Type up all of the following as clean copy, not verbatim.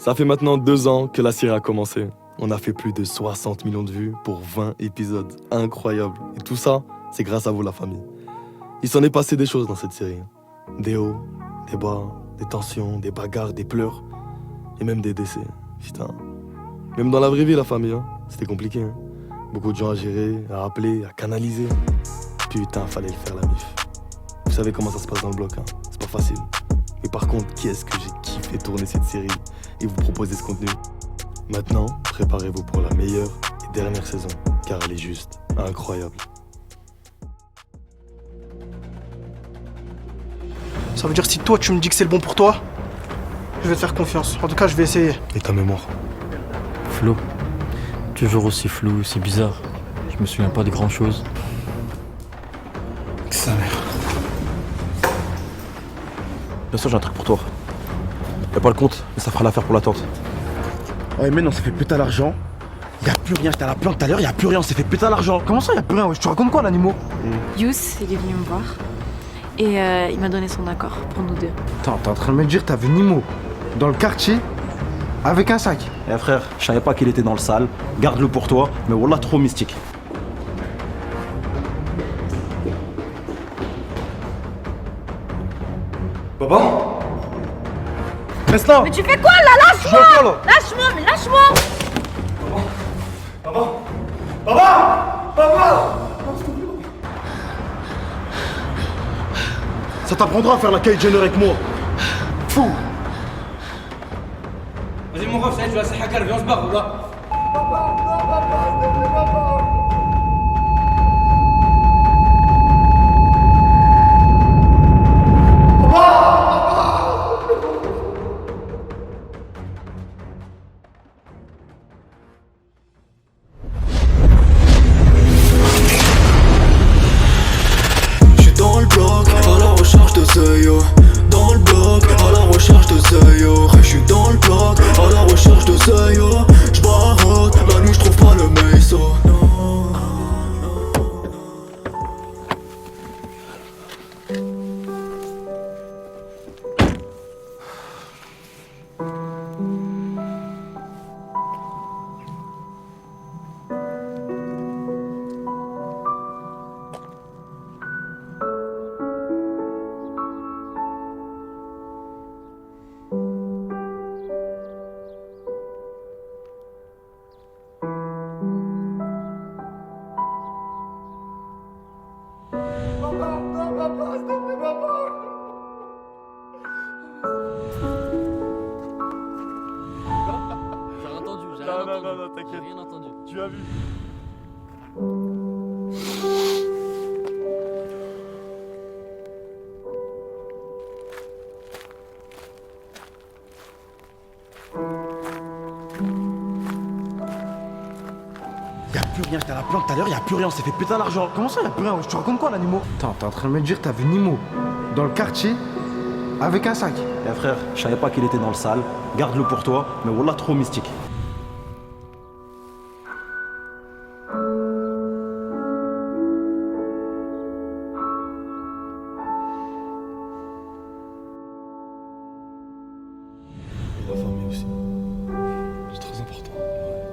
Ça fait maintenant 2 ans que la série a commencé. On a fait plus de 60 millions de vues pour 20 épisodes. Incroyable. Et tout ça, c'est grâce à vous, la famille. Il s'en est passé des choses dans cette série. Des hauts, des bas, des tensions, des bagarres, des pleurs. Et même des décès. Putain. Même dans la vraie vie, la famille, hein, c'était compliqué. Hein. Beaucoup de gens à gérer, à appeler, à canaliser. Putain, fallait le faire, la mif. Vous savez comment ça se passe dans le bloc, hein. C'est pas facile. Mais par contre, qu'est-ce que j'ai kiffé tourner cette série et vous proposer ce contenu. Maintenant, préparez-vous pour la meilleure et dernière saison, car elle est juste incroyable. Ça veut dire si toi tu me dis que c'est le bon pour toi, je vais te faire confiance. En tout cas, je vais essayer. Et ta mémoire? Flo, toujours aussi flou, c'est bizarre. Je me souviens pas de grand chose. Sa mère. Bien sûr, j'ai un truc pour toi. Y'a pas le compte, mais ça fera l'affaire pour la tente. Ouais, mais non, on s'est fait péter l'argent. Y'a plus rien, j'étais à la plante tout à l'heure, y'a plus rien, on s'est fait péter l'argent. Comment ça, y'a plus rien? Tu racontes quoi, l'animaux? Yous, il est venu me voir et il m'a donné son accord pour nous deux. Attends, t'es en train de me dire, t'as vu Nimo dans le quartier avec un sac? Eh frère, je savais pas qu'il était dans le sale. Garde-le pour toi, mais wallah, trop mystique. Baba? Reste là! Mais tu fais quoi là? Lâche-moi! Lâche-moi, mais lâche-moi! Ça t'apprendra à faire la Kylie Jenner avec moi. Fou. Vas-y mon ref, ça y est, tu vas à Hakar, viens on se barre, là. J'suis dans le bloc, à la recherche de Zeyo. Dans le bloc, à la recherche de Zeyo. J'suis dans le bloc, à la recherche de Zeyo. J'barrote, la nuit j'trouve pas le meso. Non, t'inquiète. J'ai rien entendu. Tu as vu? Y'a plus rien, j'étais à la plante tout à l'heure, y'a plus rien, on s'est fait péter l'argent. Comment ça, y'a plus rien? Tu racontes quoi, l'animaux? Attends, t'es en train de me dire, t'as vu Nimo dans le quartier avec un sac? Eh frère, je savais pas qu'il était dans le sale. Garde-le pour toi, mais wallah, trop mystique. Et la famille aussi. C'est très important. Ouais.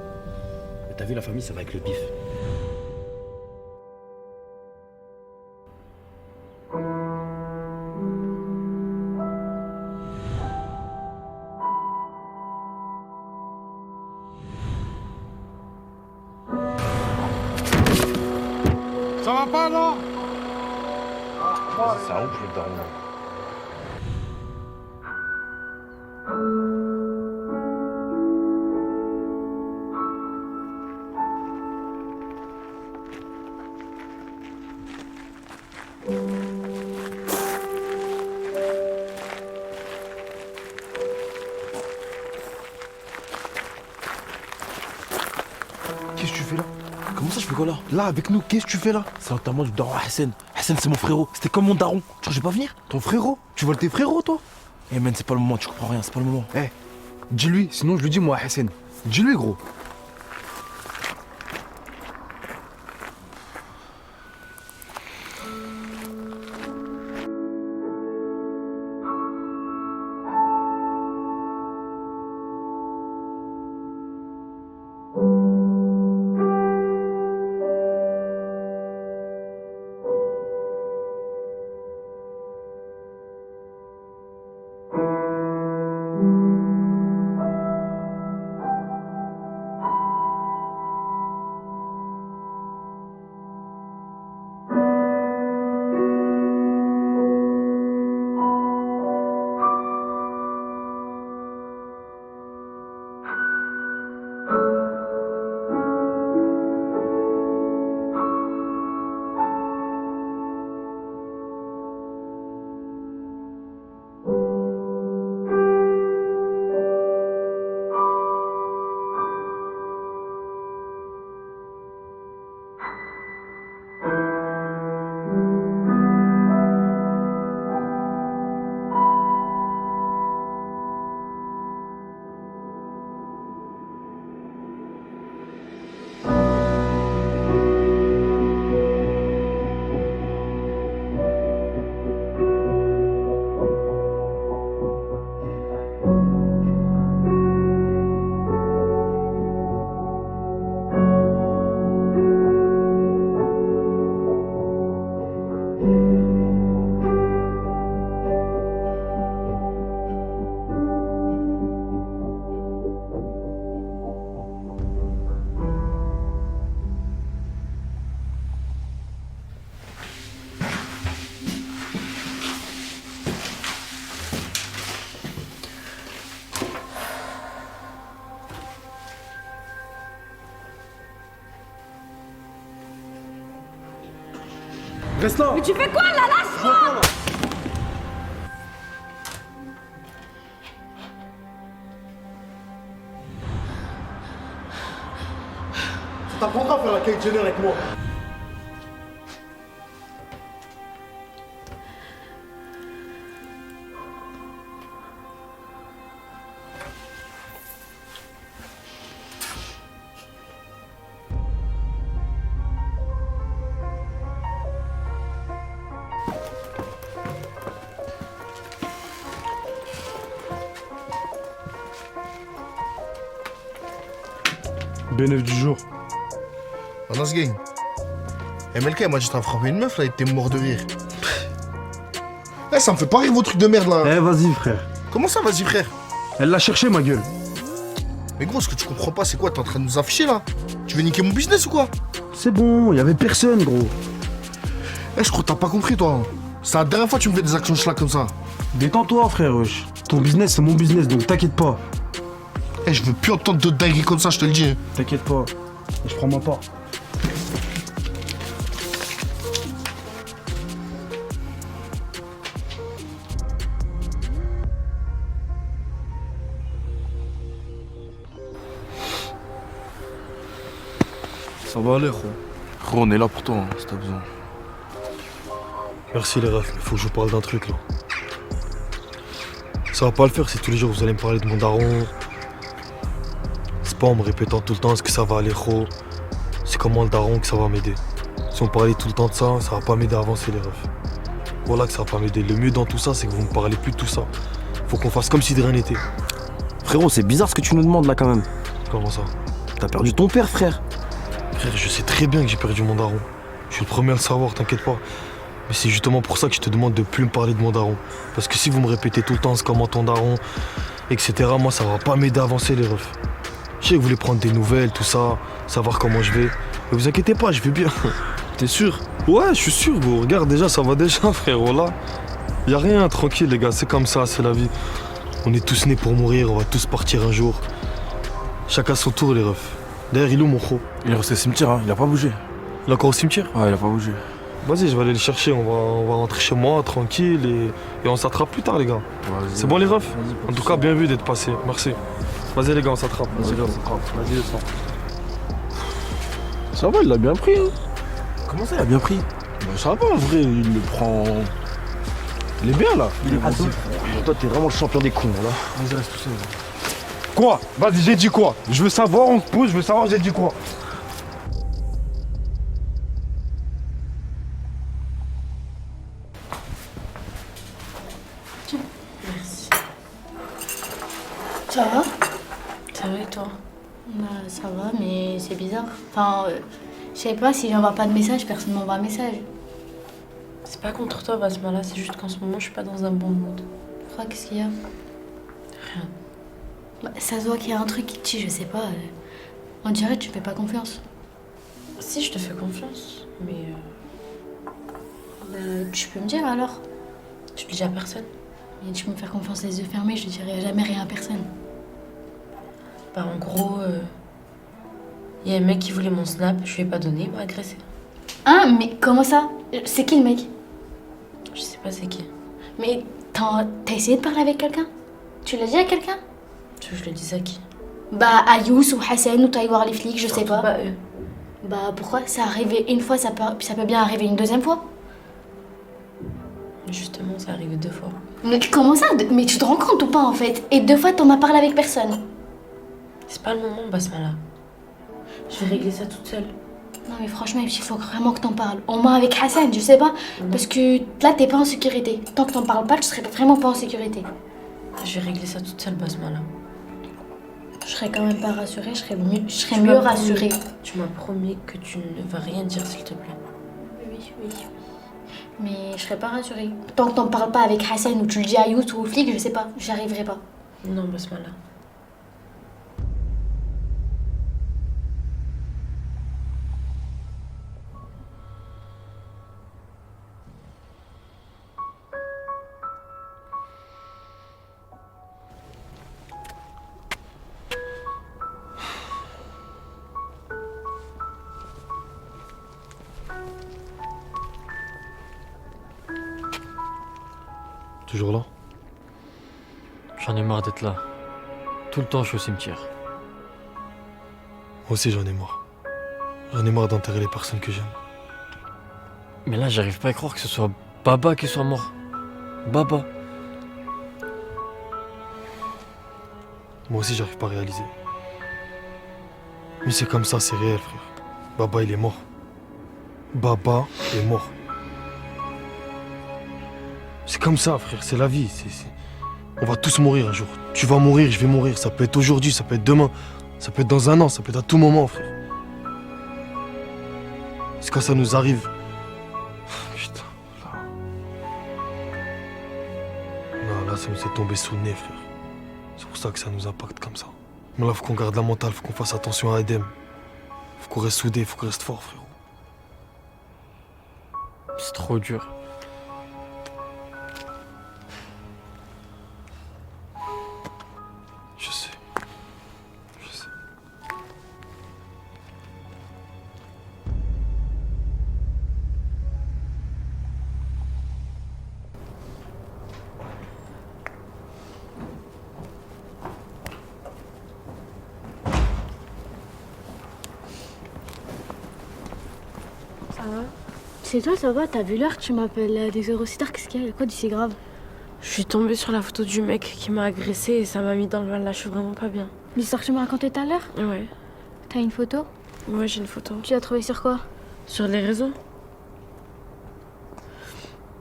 Mais t'as vu, la famille, ça va avec le bif. Ça va pas, non? C'est un ouf, le daron. Qu'est-ce que tu fais là? Comment ça, je fais quoi là? Là, avec nous, qu'est-ce que tu fais là? C'est l'enterrement du daron Hassan. Hassan, c'est mon frérot. C'était comme mon daron. Tu crois que je vais pas venir? Ton frérot? Tu voles tes frérots, toi? Eh man, c'est pas le moment, tu comprends rien, c'est pas le moment. Eh, dis-lui, sinon je lui dis moi, Hassan. Dis-lui, gros. Reste là. Mais tu fais quoi là? Lâche-moi! Ça t'apprendra à faire la Kylie Jenner avec moi. B9 du jour. Dans ce gang. MLK m'a dit t'as frappé une meuf là, il était mort de rire. Eh, ça me fait pas rire vos trucs de merde là. Eh, vas-y, frère. Comment ça, vas-y frère? Elle l'a cherché, ma gueule. Mais gros, ce que tu comprends pas, c'est quoi? T'es en train de nous afficher là? Tu veux niquer mon business ou quoi? C'est bon, y avait personne, gros. Eh, je crois que t'as pas compris toi. C'est la dernière fois que tu me fais des actions de comme ça. Détends-toi, frère. Wesh. Ton business, c'est mon business, donc t'inquiète pas. Eh, je veux plus entendre de dingueries comme ça, je te le dis. T'inquiète pas. Je prends ma part. Ça va aller, gros. Gros, on est là pour toi, hein, si t'as besoin. Merci les refs, mais faut que je vous parle d'un truc là. Ça va pas le faire si tous les jours vous allez me parler de mon daron. C'est pas en me répétant tout le temps est-ce que ça va aller, gros. C'est comment le daron que ça va m'aider. Si on parlait tout le temps de ça, ça va pas m'aider à avancer les refs. Voilà que ça va pas m'aider. Le mieux dans tout ça, c'est que vous me parlez plus de tout ça. Faut qu'on fasse comme si de rien n'était. Frérot, c'est bizarre ce que tu nous demandes là quand même. Comment ça? T'as perdu ton père, frère. Frère, je sais très bien que j'ai perdu mon daron. Je suis le premier à le savoir, t'inquiète pas. Mais c'est justement pour ça que je te demande de plus me parler de mon daron. Parce que si vous me répétez tout le temps c'est comment ton daron, etc., moi ça va pas m'aider à avancer les refs. Je sais que vous voulez prendre des nouvelles, tout ça, savoir comment je vais. Mais vous inquiétez pas, je vais bien. T'es sûr? Ouais, je suis sûr, gros. Regarde, déjà, ça va déjà, frérot, là. Y a rien, tranquille, les gars, c'est comme ça, c'est la vie. On est tous nés pour mourir, on va tous partir un jour. Chacun son tour, les refs. D'ailleurs, il est où mon gros? Il est resté au cimetière, hein, il a pas bougé. Il est encore au cimetière? Ouais, il a pas bougé. Vas-y, je vais aller le chercher, on va rentrer chez moi, tranquille, et on s'attrape plus tard, les gars. C'est bon, les refs? En tout cas, bien vu d'être passé, merci. Vas-y, les gars, on s'attrape. Vas-y, Vas-y, sors. Ça va, il l'a bien pris. Hein. Comment ça, il a bien pris? Bah, ça va, en vrai, il le prend. Il est bien là. Il est toi, t'es vraiment le champion des cons là. Vas-y, reste tout seul. Quoi? Vas-y, j'ai dit quoi? Je veux savoir, on te pose, je veux savoir, j'ai dit quoi? Merci. Ça va? Ça va et toi? Bah, ça va, mais c'est bizarre. Enfin, je sais pas, si j'envoie pas de message, personne m'envoie un message. C'est pas contre toi, Basmala, c'est juste qu'en ce moment, je suis pas dans un bon mood. Pourquoi? Qu'est-ce qu'il y a? Rien. Bah, ça se voit qu'il y a un truc qui te tue, je sais pas. On dirait que tu me fais pas confiance. Si, je te fais confiance, mais Tu peux me dire alors? je le dis à personne. Et tu peux me faire confiance les yeux fermés, je dirai jamais rien à personne. Bah, en gros, y a un mec qui voulait mon snap, je lui ai pas donné, il m'a agressé. Hein? Mais comment ça? C'est qui le mec? Je sais pas c'est qui. Mais t'as essayé de parler avec quelqu'un? Tu l'as dit à quelqu'un? Tu veux que je le dise à qui? Bah, à Yous ou Hassan ou t'ailles voir les flics, je sais Surtout pas. eux. Bah, pourquoi? Ça arrivé une fois, ça peut bien arriver une deuxième fois. Justement, ça arrivé 2 fois. Mais comment ça? Mais tu te rends compte ou pas en fait? Et 2 fois, t'en as parlé avec personne. C'est pas le moment, Basmala. Je vais régler ça toute seule. Non mais franchement, il faut vraiment que t'en parles. Au moins avec Hassan, je sais pas. Parce que là, t'es pas en sécurité. Tant que t'en parles pas, tu serais vraiment pas en sécurité. Je vais régler ça toute seule, Basmala. Je serais quand même pas rassurée, je serais mieux rassurée. Tu m'as promis que tu ne vas rien dire, s'il te plaît. Oui. Mais je serais pas rassurée. Tant que t'en parles pas avec Hassan ou tu le dis à Youth ou au flic, je sais pas, j'y arriverai pas. Non, Basmala. Toujours là? J'en ai marre d'être là. Tout le temps, je suis au cimetière. Moi aussi, j'en ai marre. J'en ai marre d'enterrer les personnes que j'aime. Mais là, j'arrive pas à croire que ce soit Baba qui soit mort. Baba. Moi aussi, j'arrive pas à réaliser. Mais c'est comme ça, c'est réel, frère. Baba, il est mort. Baba est mort. C'est comme ça, frère, c'est la vie. On va tous mourir un jour. Tu vas mourir, je vais mourir. Ça peut être aujourd'hui, ça peut être demain. Ça peut être dans un an, ça peut être à tout moment, frère. C'est quand ça nous arrive. Putain, là, ça nous est tombé sous le nez, frère. C'est pour ça que ça nous impacte comme ça. Mais là, faut qu'on garde la mentale, faut qu'on fasse attention à Edem. Faut qu'on reste soudés, faut qu'on reste fort, frérot. C'est trop dur. Je sais. Je sais. Ça va? C'est toi, ça va? T'as vu l'heure? Tu m'appelles des heures aussi tard. Qu'est-ce qu'il y a? Quoi de si grave? Je suis tombée sur la photo du mec qui m'a agressée et ça m'a mis dans le mal. Là, je suis vraiment pas bien. L'histoire que tu m'as racontée tout à l'heure? Ouais. T'as une photo? Ouais, j'ai une photo. Tu l'as trouvée sur quoi? Sur les réseaux.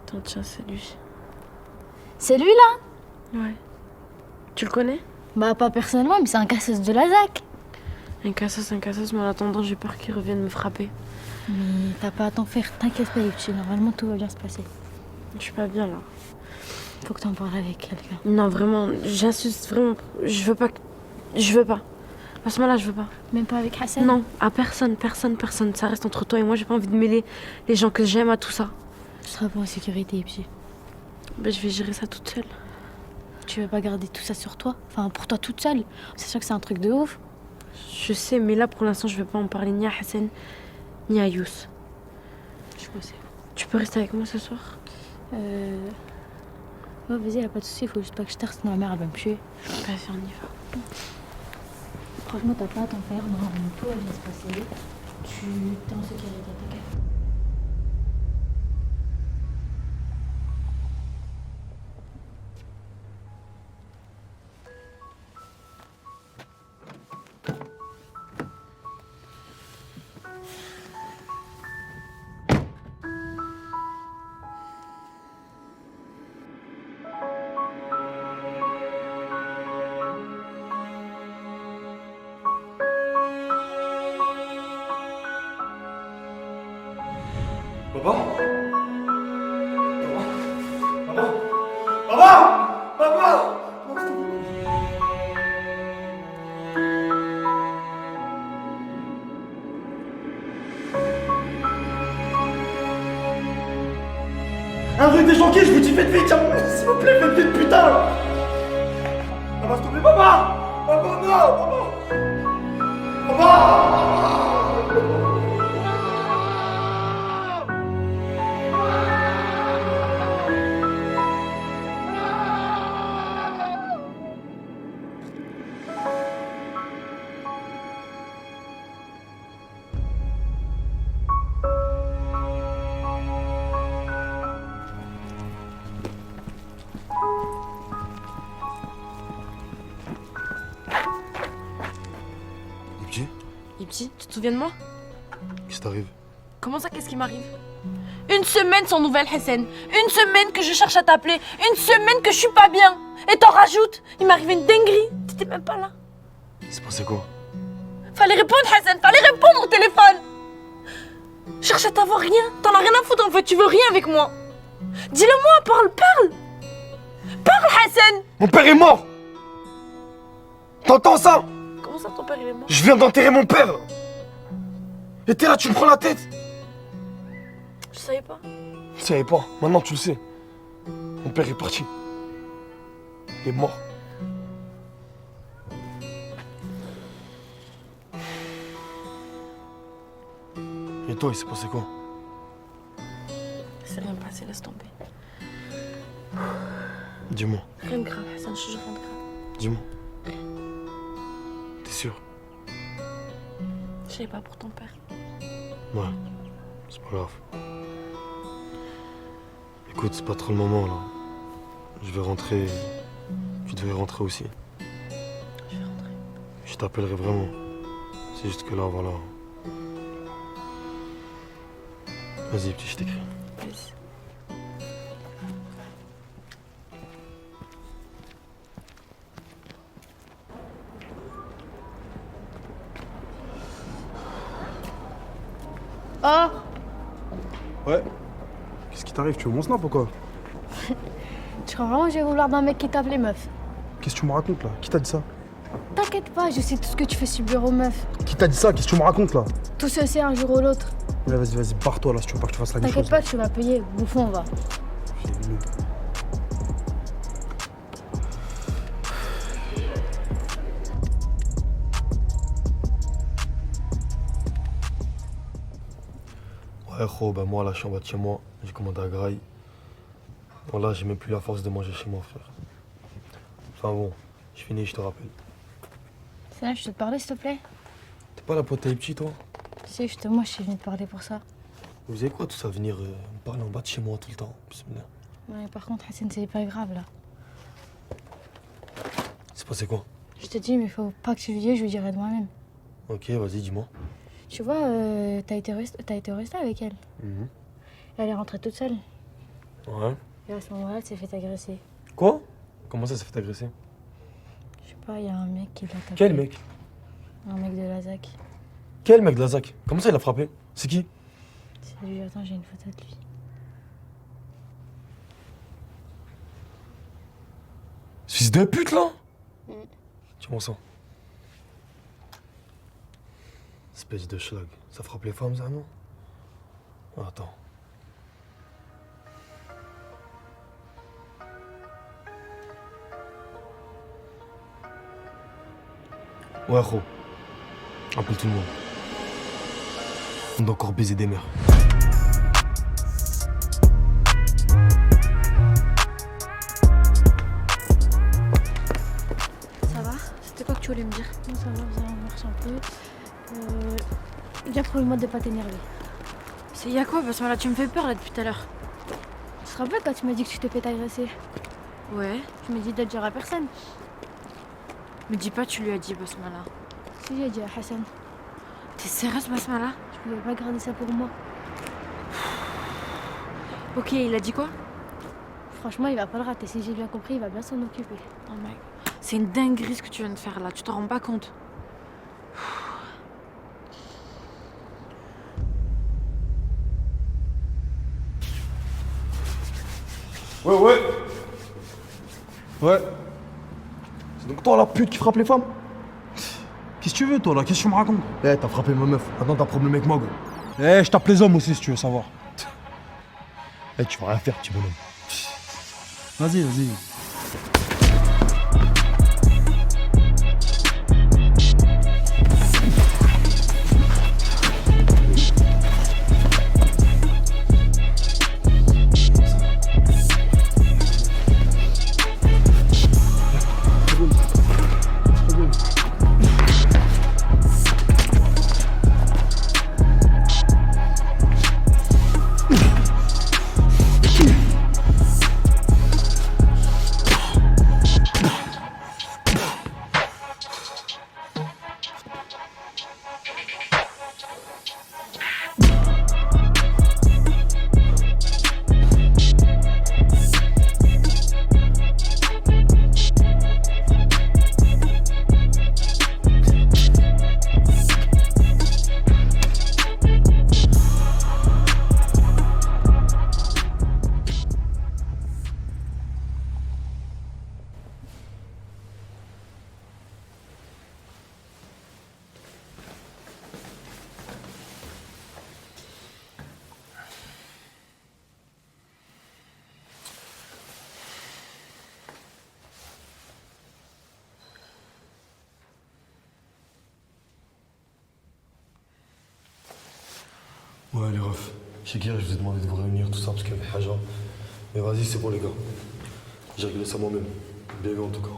Attends, tiens, c'est lui. C'est lui là? Ouais. Tu le connais? Bah pas personnellement, mais c'est un casseuse de la ZAC. Un cassos, mais en attendant, j'ai peur qu'il revienne me frapper. Mais t'as pas à t'en faire, t'inquiète pas, Yuchi, normalement tout va bien se passer. Je suis pas bien là. Faut que t'en parles avec quelqu'un. Non, vraiment, j'insiste vraiment. Je veux pas. Je veux pas. À ce moment-là, je veux pas. Même pas avec Hassan? Non, à personne. Ça reste entre toi et moi. J'ai pas envie de mêler les gens que j'aime à tout ça. Tu seras pas en sécurité, Yuchi. Ben, je vais gérer ça toute seule. Tu veux pas garder tout ça sur toi? Enfin, pour toi toute seule? C'est sûr que c'est un truc de ouf. Je sais, mais là, pour l'instant, je vais pas en parler ni à Hassan, ni à Yous. Je sais. Tu peux rester avec moi ce soir? Ouais, vas-y, y'a pas de soucis, faut juste pas que je tarde, sinon ma mère elle va me tuer. Vas-y, on y va. Franchement, t'as pas à t'en faire, normalement tout va bien se passer. Tu t'es en sécurité, t'inquiète. Papa? Papa? Papa? Papa? Un truc déchanqué, je vous dis faites vite, s'il vous plaît, faites vite, putain! Papa, s'il te plaît, papa! Papa, non! Papa! Papa! Ipti, tu te souviens de moi? Qu'est-ce qui t'arrive? Comment ça, qu'est-ce qui m'arrive? Une semaine sans nouvelles, Hassan. Une semaine que je cherche à t'appeler. Une semaine que je suis pas bien. Et t'en rajoutes. Il m'est arrivé une dinguerie. T'étais même pas là. Il s'est passé quoi? Fallait répondre, Hassan. Fallait répondre au téléphone. Je cherche à t'avoir rien. T'en as rien à foutre en fait. Tu veux rien avec moi. Dis-le-moi, parle. Parle, Hassan. Mon père est mort! T'entends ça? Comment ça, ton père, il est mort? Je viens d'enterrer mon père! Et t'es là, tu me prends la tête! Je savais pas. Tu savais pas, maintenant tu le sais. Mon père est parti. Il est mort. Et toi, il s'est passé quoi? C'est rien passé, laisse tomber. Dis-moi, Rien de grave, Hassan, je te jure, rien de grave. dis-moi. T'es sûr? Je sais pas pour ton père. Ouais, c'est pas grave. Écoute, c'est pas trop le moment là. Je vais rentrer. Tu devrais rentrer aussi. Je vais rentrer. Je t'appellerai vraiment. C'est juste que là, voilà. Vas-y, petit, je t'écris. Vas-y. Oh, Ouais. Qu'est-ce qui t'arrive? Tu veux mon snap ou quoi? tu crois vraiment que je vais vouloir d'un mec qui tape les meufs? Qu'est-ce que tu me racontes là? Qui t'a dit ça? T'inquiète pas, je sais tout ce que tu fais subir aux meufs. Qui t'a dit ça? Qu'est-ce que tu me racontes là? Tout se sait un jour ou l'autre. Ouais, vas-y, barre-toi là si tu veux pas que je te fasse la même T'inquiète chose. pas, tu vas payer. Bouffon, on va. Ouais, gros, ben moi là, je suis en bas de chez moi. J'ai commandé à Graille. Voilà, j'ai même plus la force de manger chez moi, frère. Enfin bon, je finis, je te rappelle. C'est là, je peux te parler, s'il te plaît? T'es pas la pote à petit, toi? Si, justement, je suis venue te parler pour ça. Vous savez quoi, tout ça, venir me parler en bas de chez moi tout le temps? Bismillah. Ouais, par contre, Hassan, c'est pas grave là. C'est passé quoi? Je te dis, mais faut pas que tu le dises, je lui dirai de moi-même. Ok, vas-y, dis-moi. Tu vois, t'as été au resto avec elle. Elle est rentrée toute seule. Ouais. Et à ce moment-là, elle s'est fait agresser. Quoi? Comment ça s'est fait agresser? Je sais pas, il y a un mec qui l'a tapé. Quel mec? Un mec de la ZAC. Quel mec de la ZAC? Comment ça il a frappé? C'est qui? C'est lui, attends, j'ai une photo de lui. Ce fils de pute là? Tiens-moi ça. Espèce de schlag. Ça frappe les femmes, ça, non? Attends. Ouais, gros. Appelle tout le monde. On doit encore baiser des mères. Ça va? C'était quoi que tu voulais me dire? Non, ça va, vous allez en marcher un peu. Viens pour le mode de pas t'énerver. C'est y'a quoi? Parce que là, tu me fais peur là depuis tout à l'heure. Tu te rappelles quand tu m'as dit que tu t'es fait agresser? Ouais. Tu m'as dit de le dire à personne. Me dis pas, tu lui as dit, Basmala. Si, j'ai dit à Hassan. T'es sérieuse, Basmala? Je pouvais pas garder ça pour moi. Ok, il a dit quoi? Franchement, il va pas le rater. Si j'ai bien compris, il va bien s'en occuper. Oh mec, c'est une dinguerie ce que tu viens de faire là, tu t'en rends pas compte? Ouais. C'est donc toi la pute qui frappe les femmes? Qu'est-ce que tu veux toi là? Qu'est-ce que tu me racontes? Eh, t'as frappé ma meuf. Maintenant, t'as problème avec moi, gros. Eh, je tape les hommes aussi si tu veux savoir. Eh, tu vas rien faire, petit bonhomme. Vas-y. Ouais, les refs. Je sais qu'hier, je vous ai demandé de vous réunir, tout ça, parce qu'il y avait Haja. Mais vas-y, c'est bon, les gars. J'ai réglé ça moi-même. Bien vu en tout cas.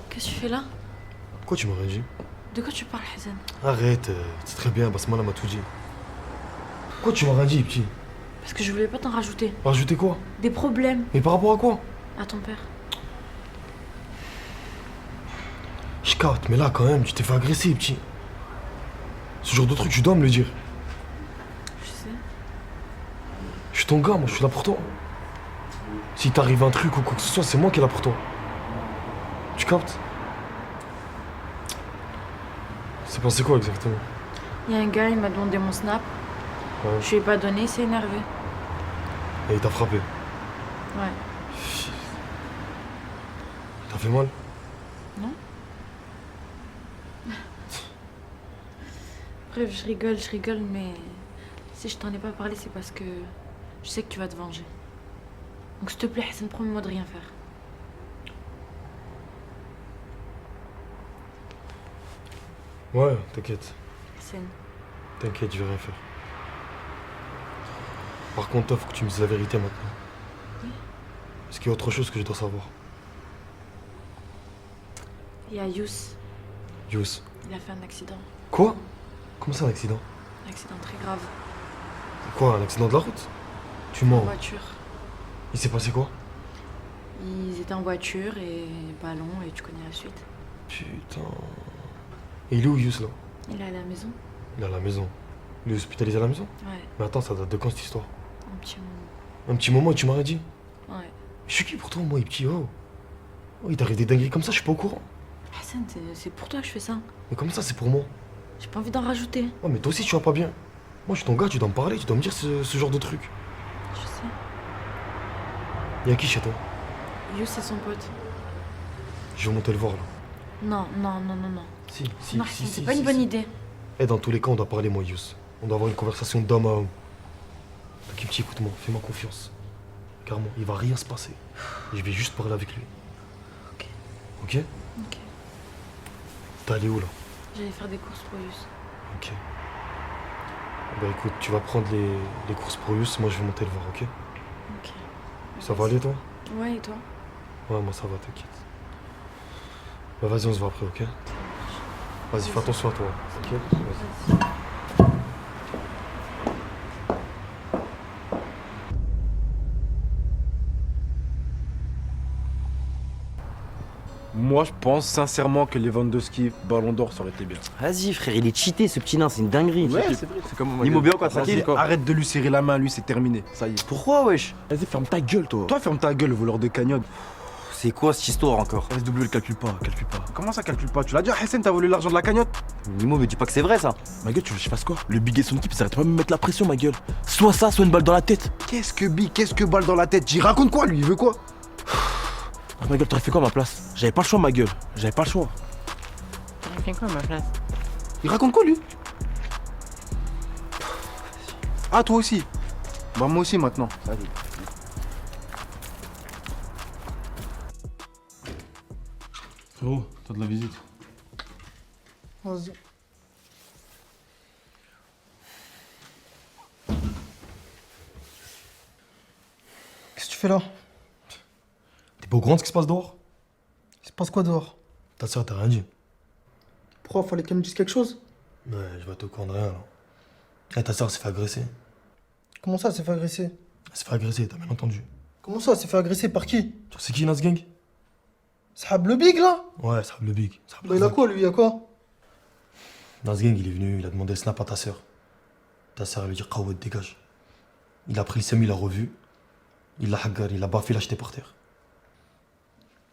Qu'est-ce que tu fais là? Pourquoi tu m'as rien dit? De quoi tu parles, Hassan? Arrête, c'est très bien, Basmala m'a tout dit. Pourquoi tu m'as rien dit, petit? Parce que je voulais pas t'en rajouter. Rajouter quoi? Des problèmes. Mais par rapport à quoi? À ton père. Je capte, mais là quand même, tu t'es fait agresser, petit. Ce genre de truc, tu dois me le dire. Je sais. Je suis ton gars, moi je suis là pour toi. Si t'arrive un truc ou quoi que ce soit, c'est moi qui est là pour toi. Tu captes? C'est passé quoi exactement? Il y a un gars, il m'a demandé mon snap. Ouais. Je lui ai pas donné, il s'est énervé. Et il t'a frappé. Ouais. T'as fait mal? Non? Bref, je rigole, mais si je t'en ai pas parlé, c'est parce que je sais que tu vas te venger. Donc s'il te plaît, Hassan, promets-moi de rien faire. Ouais, t'inquiète. Hassan. T'inquiète, je vais rien faire. Par contre, toi, faut que tu me dises la vérité maintenant. Oui. Est-ce qu'il y a autre chose que je dois savoir? Il y a Yous, Yous. il a fait un accident. Quoi? Comment ça, un accident? Un accident très grave. Quoi, un accident de la route? Tu En mens. voiture. Il s'est passé quoi? Ils étaient en voiture et ballon et tu connais la suite. Putain. Et il est où, Yous, là? Il est à la maison. Il est à la maison. Il est hospitalisé à la maison? Ouais, Mais attends, ça date de quand cette histoire? un petit moment. Un petit moment, tu m'as rien dit? Ouais. Je suis qui pour toi, moi, les petits? Oh. Oh, il t'arrive des dingueries comme ça, je suis pas au courant. Hassan, c'est pour toi que je fais ça. Mais comment ça, c'est pour moi? J'ai pas envie d'en rajouter. Oh, mais toi aussi, tu vas pas bien. Moi, je suis ton gars, tu dois me parler, tu dois me dire ce genre de truc. Je sais. Y'a qui chez toi? Yous, c'est son pote. Je vais monter le voir, là. Non. Si, Non, Hassan, c'est pas une bonne idée. Eh, dans tous les cas, on doit parler, moi, Yous. On doit avoir une conversation d'homme à homme. T'inquiète, petit, écoute-moi, fais-moi confiance. Car moi, il va rien se passer. Je vais juste parler avec lui. Ok. Ok? Ok. T'es allé où, là? J'allais faire des courses pour Yous. Ok. Bah écoute, tu vas prendre les courses pour Yous, moi je vais monter le voir, ok? Ok. Ça va aller, toi? Ouais, et toi? Ouais, moi ça va, t'inquiète. Bah vas-y, on se voit après, ok? Vas-y, fais attention à toi, ok? Vas-y. Moi, je pense sincèrement que Lewandowski, Ballon d'Or, ça aurait été bien. Vas-y, frère, il est cheaté, ce petit nain, c'est une dinguerie. Ouais, c'est vrai, c'est comme Nimo bien, quoi, Vas-y, tranquille. arrête de lui serrer la main, lui, c'est terminé. Ça y est. Pourquoi, wesh? Vas-y, ferme ta gueule, toi. Toi, ferme ta gueule, voleur de cagnotte. C'est quoi cette histoire encore? SW, le calcule pas, calcule pas. Comment ça, calcule pas? Tu l'as dit à Hassan, t'as volé l'argent de la cagnotte? Nimo me dis pas que c'est vrai, ça. Ma gueule, tu veux que je fasse quoi? Le Big et son équipe, ça arrête pas de me mettre la pression, ma gueule. Soit ça, soit une balle dans la tête. Qu'est-ce que Big, qu'est-ce que balle dans la tête? J'y raconte quoi, lui? Il veut quoi? Ma gueule, t'aurais fait quoi à ma place? J'avais pas le choix, ma gueule. J'avais pas le choix. T'aurais fait quoi à ma place? Il raconte quoi, lui? Ah, toi aussi? Bah, moi aussi, maintenant. Salut. Frérot, t'as de la visite. Vas-y. Qu'est-ce que tu fais là? T'es pas au courant de ce qui se passe dehors? Il se passe quoi dehors? Ta soeur t'a rien dit. Pourquoi? Fallait qu'elle me dise quelque chose? Ouais, je vais te au courant de rien, là. Eh, ta soeur s'est fait agresser. Comment ça, elle s'est fait agresser? Elle s'est fait agresser, t'as bien entendu. Comment ça, elle s'est fait agresser par qui? Tu vois, c'est qui, Nas Gang? Sahab le Big là? Ouais, ça le big. Ça Bah il a quoi lui, il a quoi? Nas Gang, il est venu, il a demandé le snap à ta soeur. Ta soeur, elle lui dit Kawad, dégage. Il a pris le semi, il l'a revu. Il l'a haggar, il l'a baffé, il l'a jeté par terre.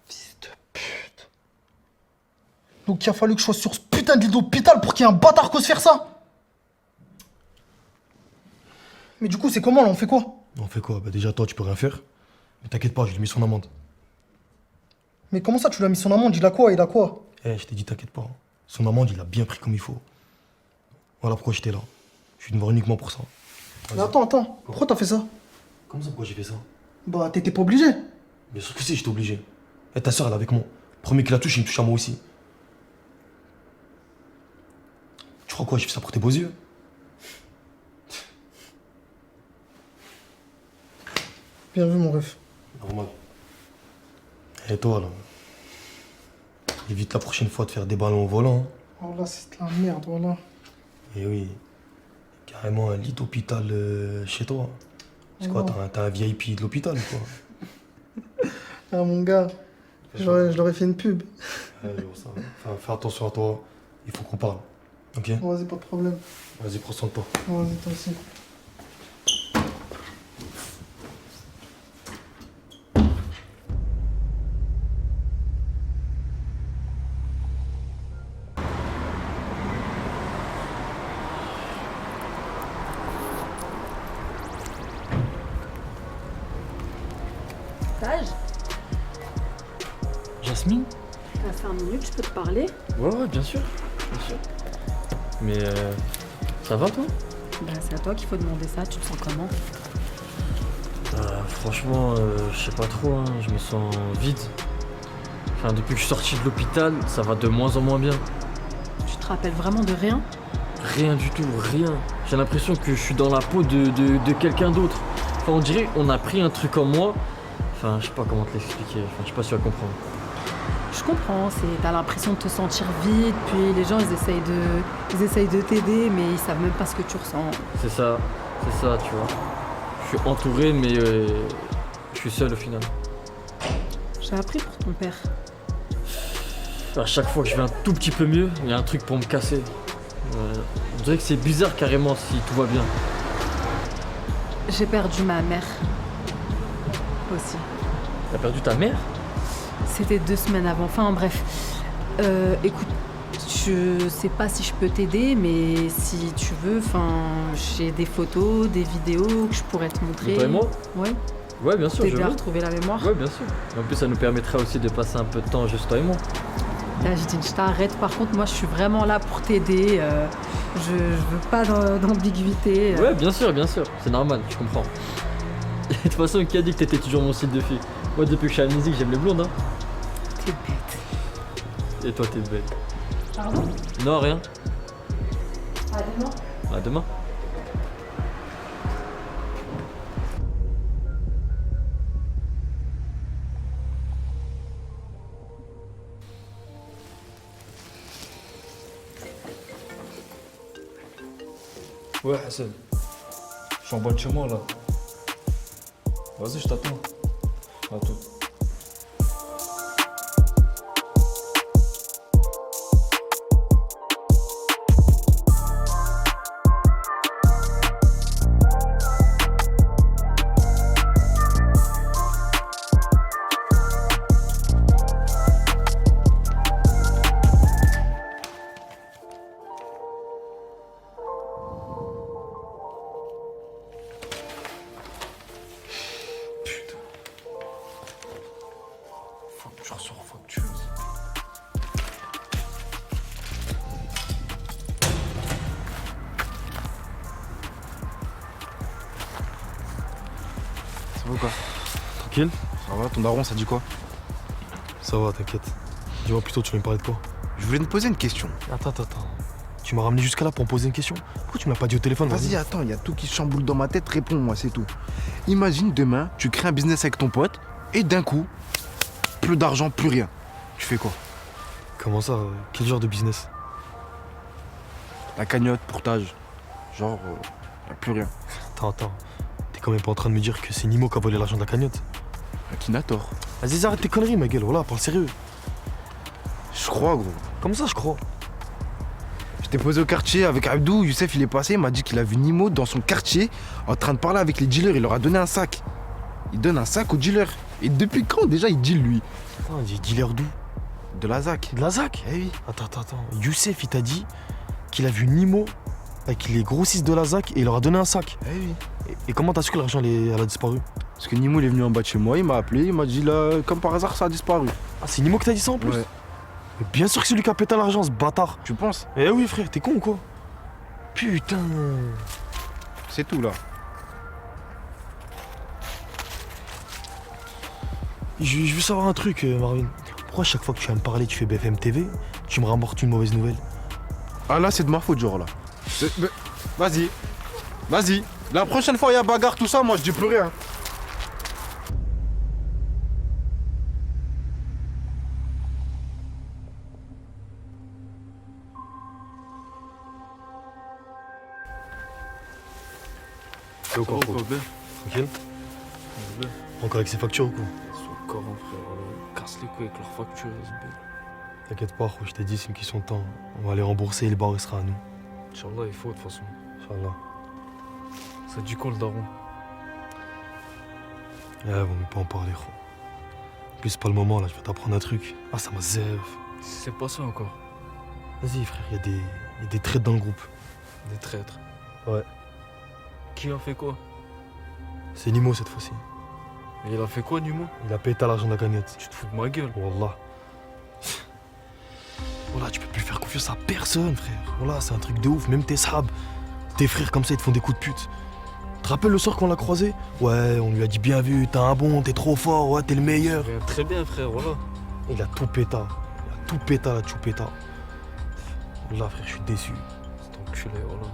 Fils de pute. Donc il a fallu que je sois sur ce putain de lit d'hôpital pour qu'il y ait un bâtard qui ose faire ça? Mais du coup, c'est comment là? On fait quoi? On fait quoi? Bah déjà, toi, tu peux rien faire. Mais t'inquiète pas, je lui ai mis son amende. Mais comment ça, tu lui as mis son amende? Il a quoi? Il a quoi? Eh, je t'ai dit, t'inquiète pas. Son amende, il a bien pris comme il faut. Voilà pourquoi j'étais là. Je suis venu voir uniquement pour ça. Mais attends. Pourquoi t'as fait ça? Comment ça, pourquoi j'ai fait ça? Bah t'étais pas obligé. Bien sûr que si, j'étais obligé. Et ta soeur, elle est avec moi. Le premier qui la touche, il me touche à moi aussi. crois quoi, j'ai fait ça pour tes beaux yeux? Bien vu, mon ref. Normal. Et toi, là? Évite la prochaine fois de faire des ballons au volant. Hein. Oh là, c'est de la merde, voilà. Et oui. Carrément un lit d'hôpital chez toi. C'est quoi, t'as un VIP de l'hôpital ou quoi? Ah, mon gars, je leur ai fait une pub. Ouais, je vois ça. Enfin, fais attention à toi. Il faut qu'on parle. Ok? Vas-y, pas de problème. Vas-y, prends soin de toi. Vas-y, toi aussi. Sage, Jasmine? t'as 5 minutes, je peux te parler? Ouais, bien sûr. Bien sûr. Mais ça va toi? Bah, c'est à toi qu'il faut demander ça, tu te sens comment? Franchement, je sais pas trop, hein. Je me sens vide. Enfin, depuis que je suis sorti de l'hôpital, ça va de moins en moins bien. Tu te rappelles vraiment de rien? Rien du tout, rien. J'ai l'impression que je suis dans la peau de quelqu'un d'autre. Enfin, on dirait on a pris un truc en moi. Enfin, je sais pas comment te l'expliquer. Enfin, je sais pas si tu vas comprendre. Je comprends, t'as l'impression de te sentir vide, puis les gens ils essayent de t'aider, mais ils savent même pas ce que tu ressens. C'est ça, tu vois. Je suis entouré, mais je suis seul au final. J'ai appris pour ton père. À chaque fois que je vais un tout petit peu mieux, il y a un truc pour me casser. On dirait que c'est bizarre carrément si tout va bien. J'ai perdu ma mère. Aussi. T'as perdu ta mère? C'était 2 semaines avant. Enfin bref. Écoute, je sais pas si je peux t'aider, mais si tu veux, j'ai des photos, des vidéos que je pourrais te montrer. De toi et moi? Ouais. Ouais, bien sûr, je T'aider à veux. retrouver la mémoire. Ouais, bien sûr. En plus, ça nous permettra aussi de passer un peu de temps juste toi et moi. Là, je dis, je t'arrête. Par contre, moi, je suis vraiment là pour t'aider. Je veux pas d'ambiguïté. Ouais, bien sûr, c'est normal, je comprends. De toute façon, qui a dit que t'étais toujours mon style de fille? Moi, depuis que je suis à la musique, j'aime les blondes, hein. T'es bête. Et toi, t'es belle. Pardon? Non, rien. À demain. À demain. Ouais, Hassan. Je suis en bas de chez moi, là. Vas-y, je t'attends. À tout. Facture sur facture. Ça va ou quoi? Tranquille? Ça va, ton daron, ça dit quoi? Ça va, t'inquiète. Dis-moi plutôt, tu veux me parler de quoi? Je voulais te poser une question. Attends. Tu m'as ramené jusqu'à là pour me poser une question? Pourquoi tu m'as pas dit au téléphone? Vas-y, attends, il y a tout qui se chamboule dans ma tête, réponds-moi, c'est tout. Imagine demain, tu crées un business avec ton pote, et d'un coup, plus d'argent, plus rien. Tu fais quoi? Comment ça? Quel genre de business? La cagnotte, portage. Genre, y a plus rien. Attends. T'es quand même pas en train de me dire que c'est Nimo qui a volé l'argent de la cagnotte? Akinator. Vas-y, arrête tes conneries, ma gueule, voilà, parle sérieux. Je crois, gros. Comment ça, je crois? J'étais posé au quartier avec Abdou, Youssef il est passé, il m'a dit qu'il a vu Nimo dans son quartier en train de parler avec les dealers, il leur a donné un sac. Il donne un sac aux dealers. Et depuis quand déjà il deal lui? Attends, il dit dealer d'où? De la ZAC. De la ZAC? Eh oui. Attends. Youssef, il t'a dit qu'il a vu Nimo avec les grossistes de la ZAC et il leur a donné un sac. Eh oui. Et comment t'as su que l'argent elle a disparu? Parce que Nimo il est venu en bas de chez moi, il m'a appelé, il m'a dit là, comme par hasard ça a disparu. Ah, c'est Nimo qui t'a dit ça en plus? Ouais. Mais bien sûr que c'est lui qui a pété l'argent, ce bâtard. Tu penses? Eh oui, frère, t'es con ou quoi? Putain. C'est tout là. Je veux savoir un truc, Marvin. Pourquoi chaque fois que tu vas me parler, tu fais BFM TV, tu me ramortes une mauvaise nouvelle? Ah là, c'est de ma faute, genre là. Vas-y. Vas-y. La prochaine fois, il y a bagarre, tout ça, moi, je dis plus rien. T'es au corps, tranquille. Encore avec ses factures ou quoi? Encore un frère, casse les couilles avec leurs factures, SB. T'inquiète pas, je t'ai dit, c'est une question de temps. On va les rembourser et le bar il sera à nous. Inch'Allah, il faut de toute façon. Inch'Allah. Ça dit quoi le daron? Vaut mieux pas en parler, gros. En plus, c'est pas le moment là, je vais t'apprendre un truc. Ah, ça m'a zève. C'est pas ça encore. Vas-y, frère, il y a des traîtres dans le groupe. Des traîtres. Ouais. Qui a fait quoi? C'est Nimo cette fois-ci. Et il a fait quoi, Nimo? Il a pété l'argent de la cagnotte. Tu te fous de ma gueule. Wallah. Voilà, tu peux plus faire confiance à personne, frère. Voilà, c'est un truc de ouf. Même tes sahab, tes frères comme ça, ils te font des coups de pute. Tu te rappelles le soir qu'on l'a croisé? Ouais, on lui a dit bien vu, t'es un bon, t'es trop fort, ouais, t'es le meilleur. Très bien, frère, voilà. Il a tout péta. Il a tout péta, la choupéta. Là, frère, je suis déçu. C'est enculé, voilà.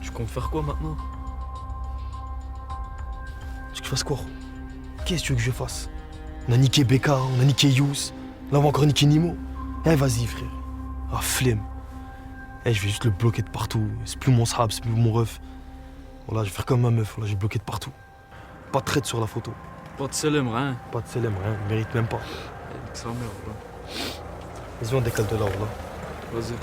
Tu comptes faire quoi maintenant? Tu veux que je fasse quoi? Qu'est-ce que tu veux que je fasse? On a niqué Beka, on a niqué Yous. Là, on va encore niquer Nimo. Eh, vas-y, frère. Ah, flemme. Eh, je vais juste le bloquer de partout. C'est plus mon sahab, c'est plus mon ref. Voilà, je vais faire comme ma meuf. Voilà, je vais bloquer de partout. Pas de traite sur la photo. Pas de selem, rien. Pas de célèbre, rien. Il mérite même pas. Avec sa mère, voilà. Vas-y, on décale de là, voilà. Vas-y.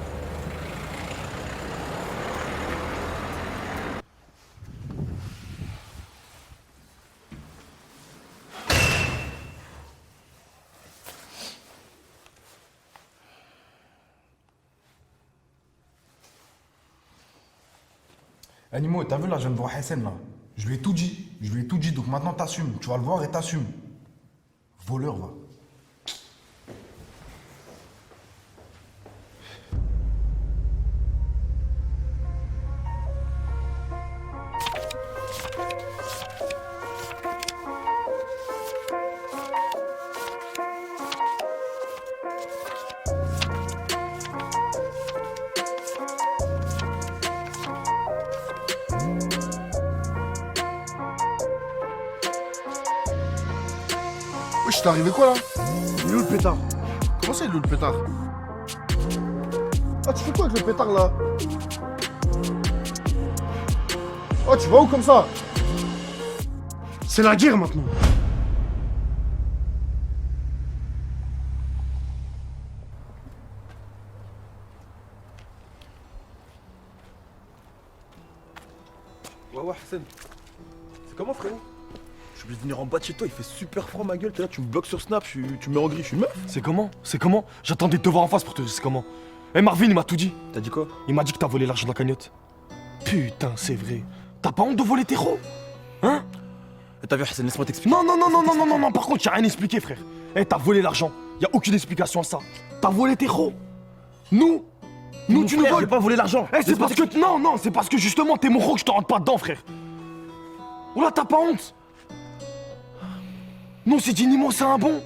Animo, t'as vu là, je viens de voir Hassan là. Je lui ai tout dit. Je lui ai tout dit, donc maintenant t'assumes. Tu vas le voir et t'assumes. Voleur, va. Wesh, t'es arrivé quoi là? Il est où le pétard? Comment ça, il est où le pétard? Ah, tu fais quoi avec le pétard là? Oh, tu vas où comme ça? C'est la guerre maintenant. Ouais, Hassan. C'est comment, frérot? Je suis obligé de venir en bas de chez toi, il fait super froid, ma gueule. T'es là, tu me bloques sur Snap, tu me mets en gris, je suis une meuf. C'est comment? C'est comment? J'attendais de te voir en face pour te dire c'est comment. Eh, Marvin, il m'a tout dit. T'as dit quoi? Il m'a dit que t'as volé l'argent de la cagnotte. Putain, c'est vrai. T'as pas honte de voler tes ros? Hein? T'as vu, Hassan, laisse-moi t'expliquer. Non, par contre, y'a rien expliqué, frère. Eh, t'as volé l'argent. Y'a aucune explication à ça. T'as volé tes ros. Nous, tu nous voles. J'ai pas volé l'argent. Eh, c'est parce que. Non, c'est parce que justement, t'es mon ro que je te rentre pas dedans, frère. Oh là, t'as pas honte? Non, c'est dit Nimo, c'est un bon.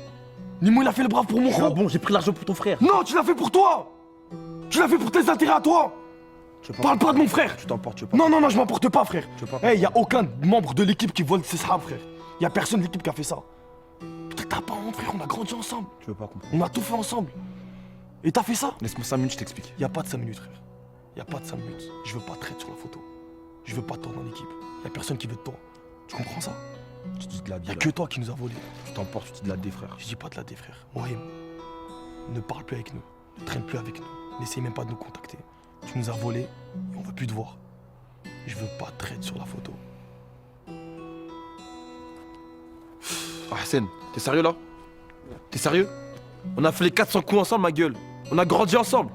Nimo, il a fait le brave pour mon ro. Bon, j'ai pris l'argent pour ton frère. Non, tu l'as fait pour toi. Tu l'as fait pour tes intérêts à toi. Parle pas de mon frère. Tu t'emportes, tu veux pas. Non, je m'emporte pas, frère. Tu veux pas. Eh, y a aucun membre de l'équipe qui vole ses sahabs, frère. Y a personne de l'équipe qui a fait ça. Putain, t'as pas honte, frère, on a grandi ensemble. Tu veux pas comprendre. On a tout fait ensemble. Et t'as fait ça? Laisse-moi 5 minutes, je t'explique. Y a pas de 5 minutes, frère. Y a pas de 5 minutes. Je veux pas de traite sur la photo. Je veux pas de toi dans l'équipe. Y a personne qui veut de toi. Tu comprends ça? Tu dis de la dé. Y a que toi qui nous a volé. Tu t'emportes, tu dis de la dé, frère. Je dis pas de la dé, frère. Mohim, ne parle plus avec nous. Ne traîne plus avec nous. N'essaye même pas de nous contacter. Tu nous as volé et on veut plus te voir. Je veux pas de traite sur la photo. Ah, Hassan, t'es sérieux là? T'es sérieux? On a fait les 400 coups ensemble, ma gueule. On a grandi ensemble.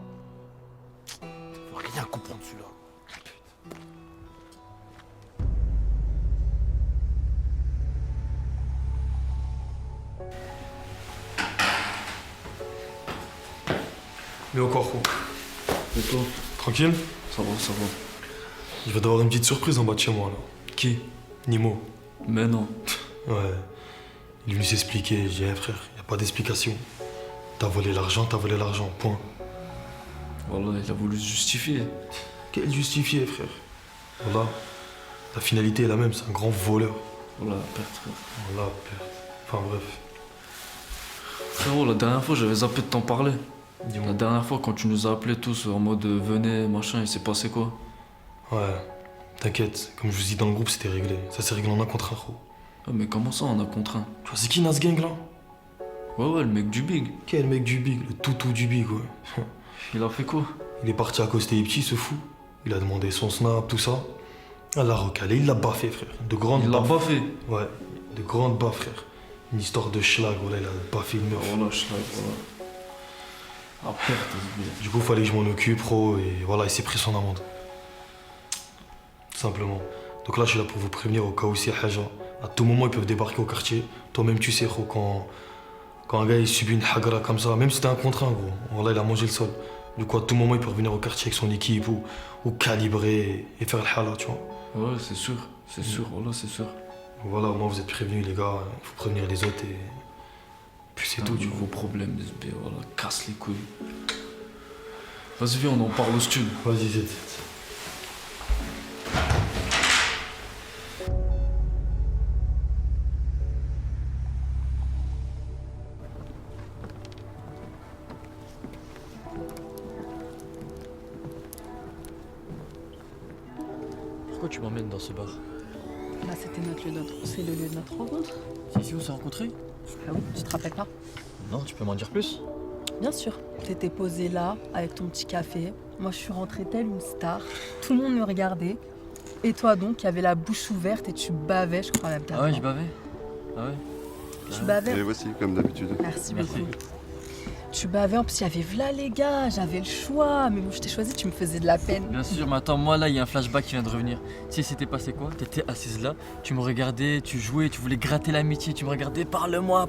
Faut rien comprendre, celui-là. Mais encore, gros. Et toi? Tranquille? Ça va. Je vais d'avoir une petite surprise en bas de chez moi, là. Qui? Nimo. Mais non. Ouais. Il est venu s'expliquer. J'ai dit, frère, y a pas d'explication. T'as volé l'argent, point. Voilà, il a voulu se justifier. Quel justifié, frère? Voilà, la finalité est la même, c'est un grand voleur. Voilà, perte, frère. Voilà, père. Enfin bref. Frérot, la dernière fois, j'avais zappé de t'en parler. Dis-moi. La dernière fois, quand tu nous as appelés tous en mode venez, machin, il s'est passé quoi? Ouais, t'inquiète, comme je vous dis dans le groupe, c'était réglé. Ça s'est réglé en un contre un, gros. Ah, mais comment ça, on a contraint? Tu vois, c'est qui Nas Gang là? Ouais, le mec du Big. Quel mec du Big, le toutou du Big, ouais. Il a fait quoi? Il est parti accoster les petits, ce fou. Il a demandé son snap, tout ça. Elle l'a recalé, il l'a baffé, frère. De grandes Il l'a baffes. baffé. Ouais, de grandes baffes, frère. Une histoire de schlag, voilà, il a baffé une meuf. Voilà, je voilà. Ah, perte, Du coup, fallait que je m'en occupe, pro, et voilà, il s'est pris son amende. Tout simplement. Donc là, je suis là pour vous prévenir au cas où c'est Haja. À tout moment, ils peuvent débarquer au quartier. Toi-même, tu sais, gros, quand un gars il subit une hagra comme ça, même si c'était un contre un, gros, voilà, il a mangé le sol. Du coup, à tout moment, il peut revenir au quartier avec son équipe ou calibrer et faire le hala, tu vois. Ouais, c'est sûr, voilà, c'est sûr. Voilà, moi, vous êtes prévenus, les gars. Il faut prévenir les autres et. Puis c'est tout, tu vois. Vos problèmes, SB, voilà, casse les couilles. Vas-y, viens, on en parle au studio. Vas-y, Zed. Pourquoi tu m'emmènes dans ce bar? Bah, c'était c'est le lieu de notre rencontre. C'est ici où on s'est rencontrés? Ah oui, tu te rappelles pas? Non, tu peux m'en dire plus? Bien sûr. T'étais posé là, avec ton petit café. Moi, je suis rentrée telle une star. Tout le monde me regardait. Et toi donc, qui avait la bouche ouverte et tu bavais, je crois, la Ah ouais, je bavais. Ah ouais? Tu bavais? Et voici, comme d'habitude. Merci beaucoup. Tu bavais, en plus, il y avait v'là les gars, j'avais le choix. Mais bon, je t'ai choisi, tu me faisais de la peine. Bien sûr, mais attends, moi là, il y a un flashback qui vient de revenir. Tu sais, c'était passé quoi? T'étais assise là, tu me regardais, tu jouais, tu voulais gratter l'amitié, tu me regardais, parle-moi,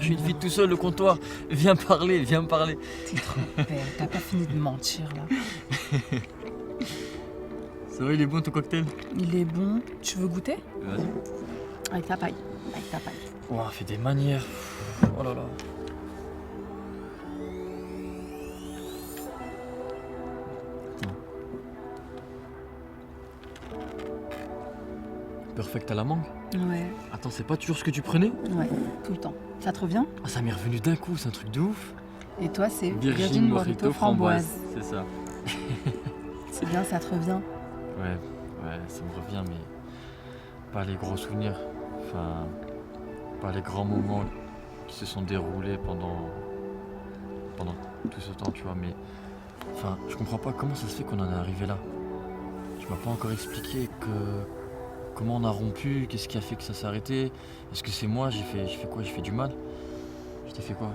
je suis une fille tout seul au comptoir. Viens parler, viens me parler. T'es trop belle, t'as pas fini de mentir là. C'est vrai, il est bon ton cocktail? Il est bon. Tu veux goûter? Vas-y. Avec ta paille. Avec ta paille. Oh, on fait des manières. Oh là là. Perfect à la mangue? Ouais. Attends, c'est pas toujours ce que tu prenais? Ouais, tout le temps. Ça te revient? Ah, ça m'est revenu d'un coup, c'est un truc de ouf. Et toi, c'est Virgin Mojito framboise. C'est ça. C'est bien, ça te revient. Ouais, ça me revient, mais pas les gros souvenirs. Enfin, pas les grands moments qui se sont déroulés pendant tout ce temps, tu vois. Mais, enfin, je comprends pas comment ça se fait qu'on en est arrivé là. Tu m'as pas encore expliqué comment on a rompu, qu'est-ce qui a fait que ça s'est arrêté. Est-ce que c'est moi, j'ai fait quoi? J'ai fait du mal? Je t'ai fait quoi?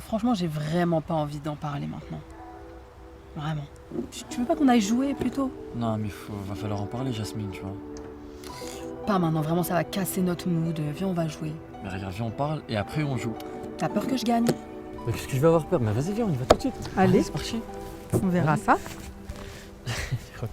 Franchement, j'ai vraiment pas envie d'en parler maintenant. Vraiment. Tu veux pas qu'on aille jouer plutôt? Non, mais va falloir en parler, Jasmine, tu vois. Pas maintenant, vraiment, ça va casser notre mood. Viens, on va jouer. Mais regarde, viens, on parle et après on joue. T'as peur que je gagne? Mais qu'est-ce que je vais avoir peur? Mais vas-y, viens, on y va tout de suite. Allez, c'est parti. On verra ça. C'est quoi?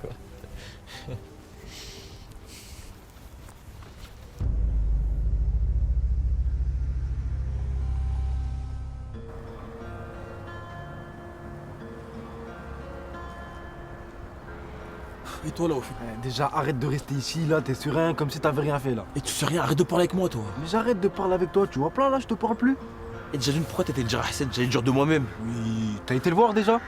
Et toi là au fait? Déjà arrête de rester ici là, t'es serein comme si t'avais rien fait là. Et tu sais rien, arrête de parler avec moi toi. Mais j'arrête de parler avec toi, tu vois plein là, je te parle plus. Et déjà d'une pourquoi t'étais déjà Hassan, j'allais le dire de moi-même. Oui, t'as été le voir déjà?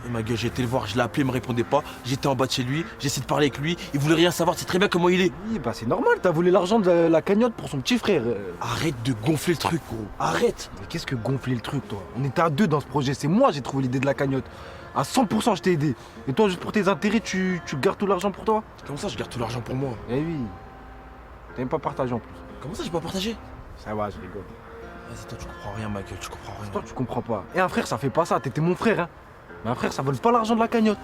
Et ma gueule, j'ai été le voir, je l'ai appelé, il me répondait pas. J'étais en bas de chez lui, j'ai essayé de parler avec lui, il voulait rien savoir, c'est très bien comment il est. Oui, bah c'est normal, t'as volé l'argent de la cagnotte pour son petit frère. Arrête de gonfler le truc, gros. Arrête. Mais qu'est-ce que gonfler le truc toi? On était à deux dans ce projet, c'est moi j'ai trouvé l'idée de la cagnotte. À 100% je t'ai aidé. Et toi juste pour tes intérêts, tu gardes tout l'argent pour toi? Comment ça je garde tout l'argent pour moi? Eh oui. T'as même pas partagé en plus. Comment ça j'ai pas partagé? Ça va, je rigole. Vas-y toi tu comprends rien ma gueule, tu comprends rien. Toi tu comprends pas. Et un frère ça fait pas ça, t'étais mon frère hein. Mais un frère ça vole pas l'argent de la cagnotte.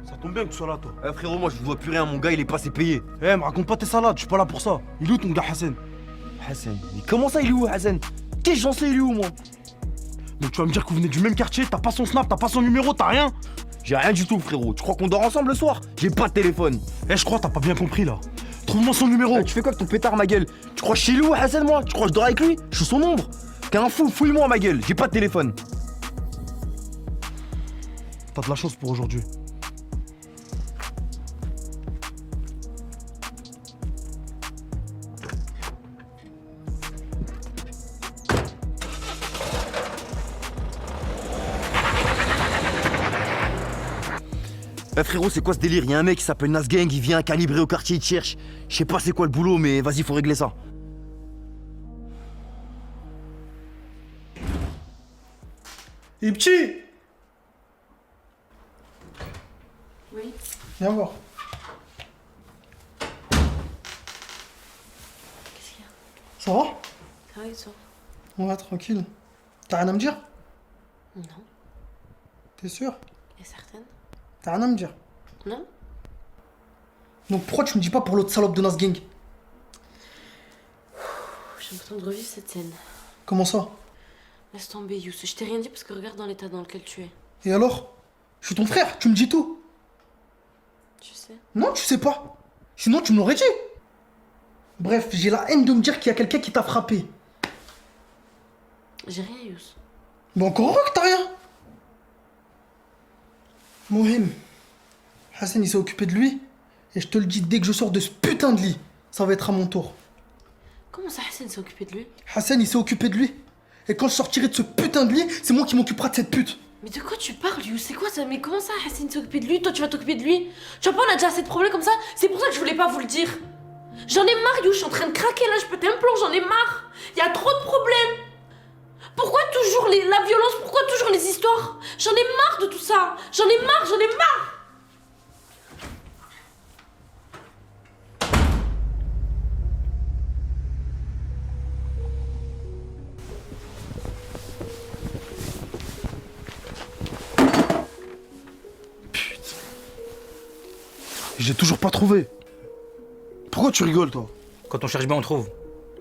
Ça tombe bien que tu sois là, toi. Eh frérot, moi je vois plus rien, mon gars il est passé payé. Eh, me raconte pas tes salades, je suis pas là pour ça. Il est où ton gars Hassan? Hassan, mais comment ça il est où Hassan? Qu'est-ce que j'en sais, il est où moi? Donc tu vas me dire que vous venez du même quartier, t'as pas son snap, t'as pas son numéro, t'as rien? J'ai rien du tout frérot, tu crois qu'on dort ensemble le soir? J'ai pas de téléphone. Eh, je crois que t'as pas bien compris là. Trouve-moi son numéro. Eh, tu fais quoi avec ton pétard ma gueule? Tu crois que je suis où Hassan moi? Tu crois que je dors avec lui? Je suis son ombre. T'es un fou, fouille-moi ma gueule, j'ai pas de téléphone. T'as de la chance pour aujourd'hui. Eh frérot, c'est quoi ce délire? Y'a un mec qui s'appelle Nasgang, il vient calibrer au quartier, il te cherche. Je sais pas c'est quoi le boulot, mais vas-y, faut régler ça. Et petit, Oui. viens voir. Qu'est-ce qu'il y a? Ça va? Ça va et toi? Ouais, tranquille. T'as rien à me dire? Non. T'es sûr? Et certaine? T'as rien à me dire? Non. Donc pourquoi tu me dis pas pour l'autre salope de Nasgang? J'ai l'impression de revivre cette scène. Comment ça? Laisse tomber, Youssef. Je t'ai rien dit parce que regarde dans l'état dans lequel tu es. Et alors? Je suis ton frère, tu me dis tout. Tu sais? Non, tu sais pas. Sinon, tu me l'aurais dit. Bref, j'ai la haine de me dire qu'il y a quelqu'un qui t'a frappé. J'ai rien, Youssef. Mais encore heureux que t'as rien. Mohim, Hassan il s'est occupé de lui. Et je te le dis, dès que je sors de ce putain de lit, ça va être à mon tour. Comment ça, Hassan s'est occupé de lui? Hassan il s'est occupé de lui. Et quand je sortirai de ce putain de lit, c'est moi qui m'occupera de cette pute. Mais de quoi tu parles, Youssef? C'est quoi ça? Mais comment ça, Hassan s'est occupé de lui? Toi, tu vas t'occuper de lui? Tu vois pas, on a déjà assez de problèmes comme ça? C'est pour ça que je voulais pas vous le dire. J'en ai marre, Youssef. Je suis en train de craquer là. Je pète un plomb, j'en ai marre. Il y a trop de problèmes. Pourquoi toujours la violence? Pourquoi toujours les histoires? J'en ai marre de tout ça. J'en ai marre, j'en ai marre. J'ai toujours pas trouvé. Pourquoi tu rigoles, toi? Quand on cherche bien, on trouve.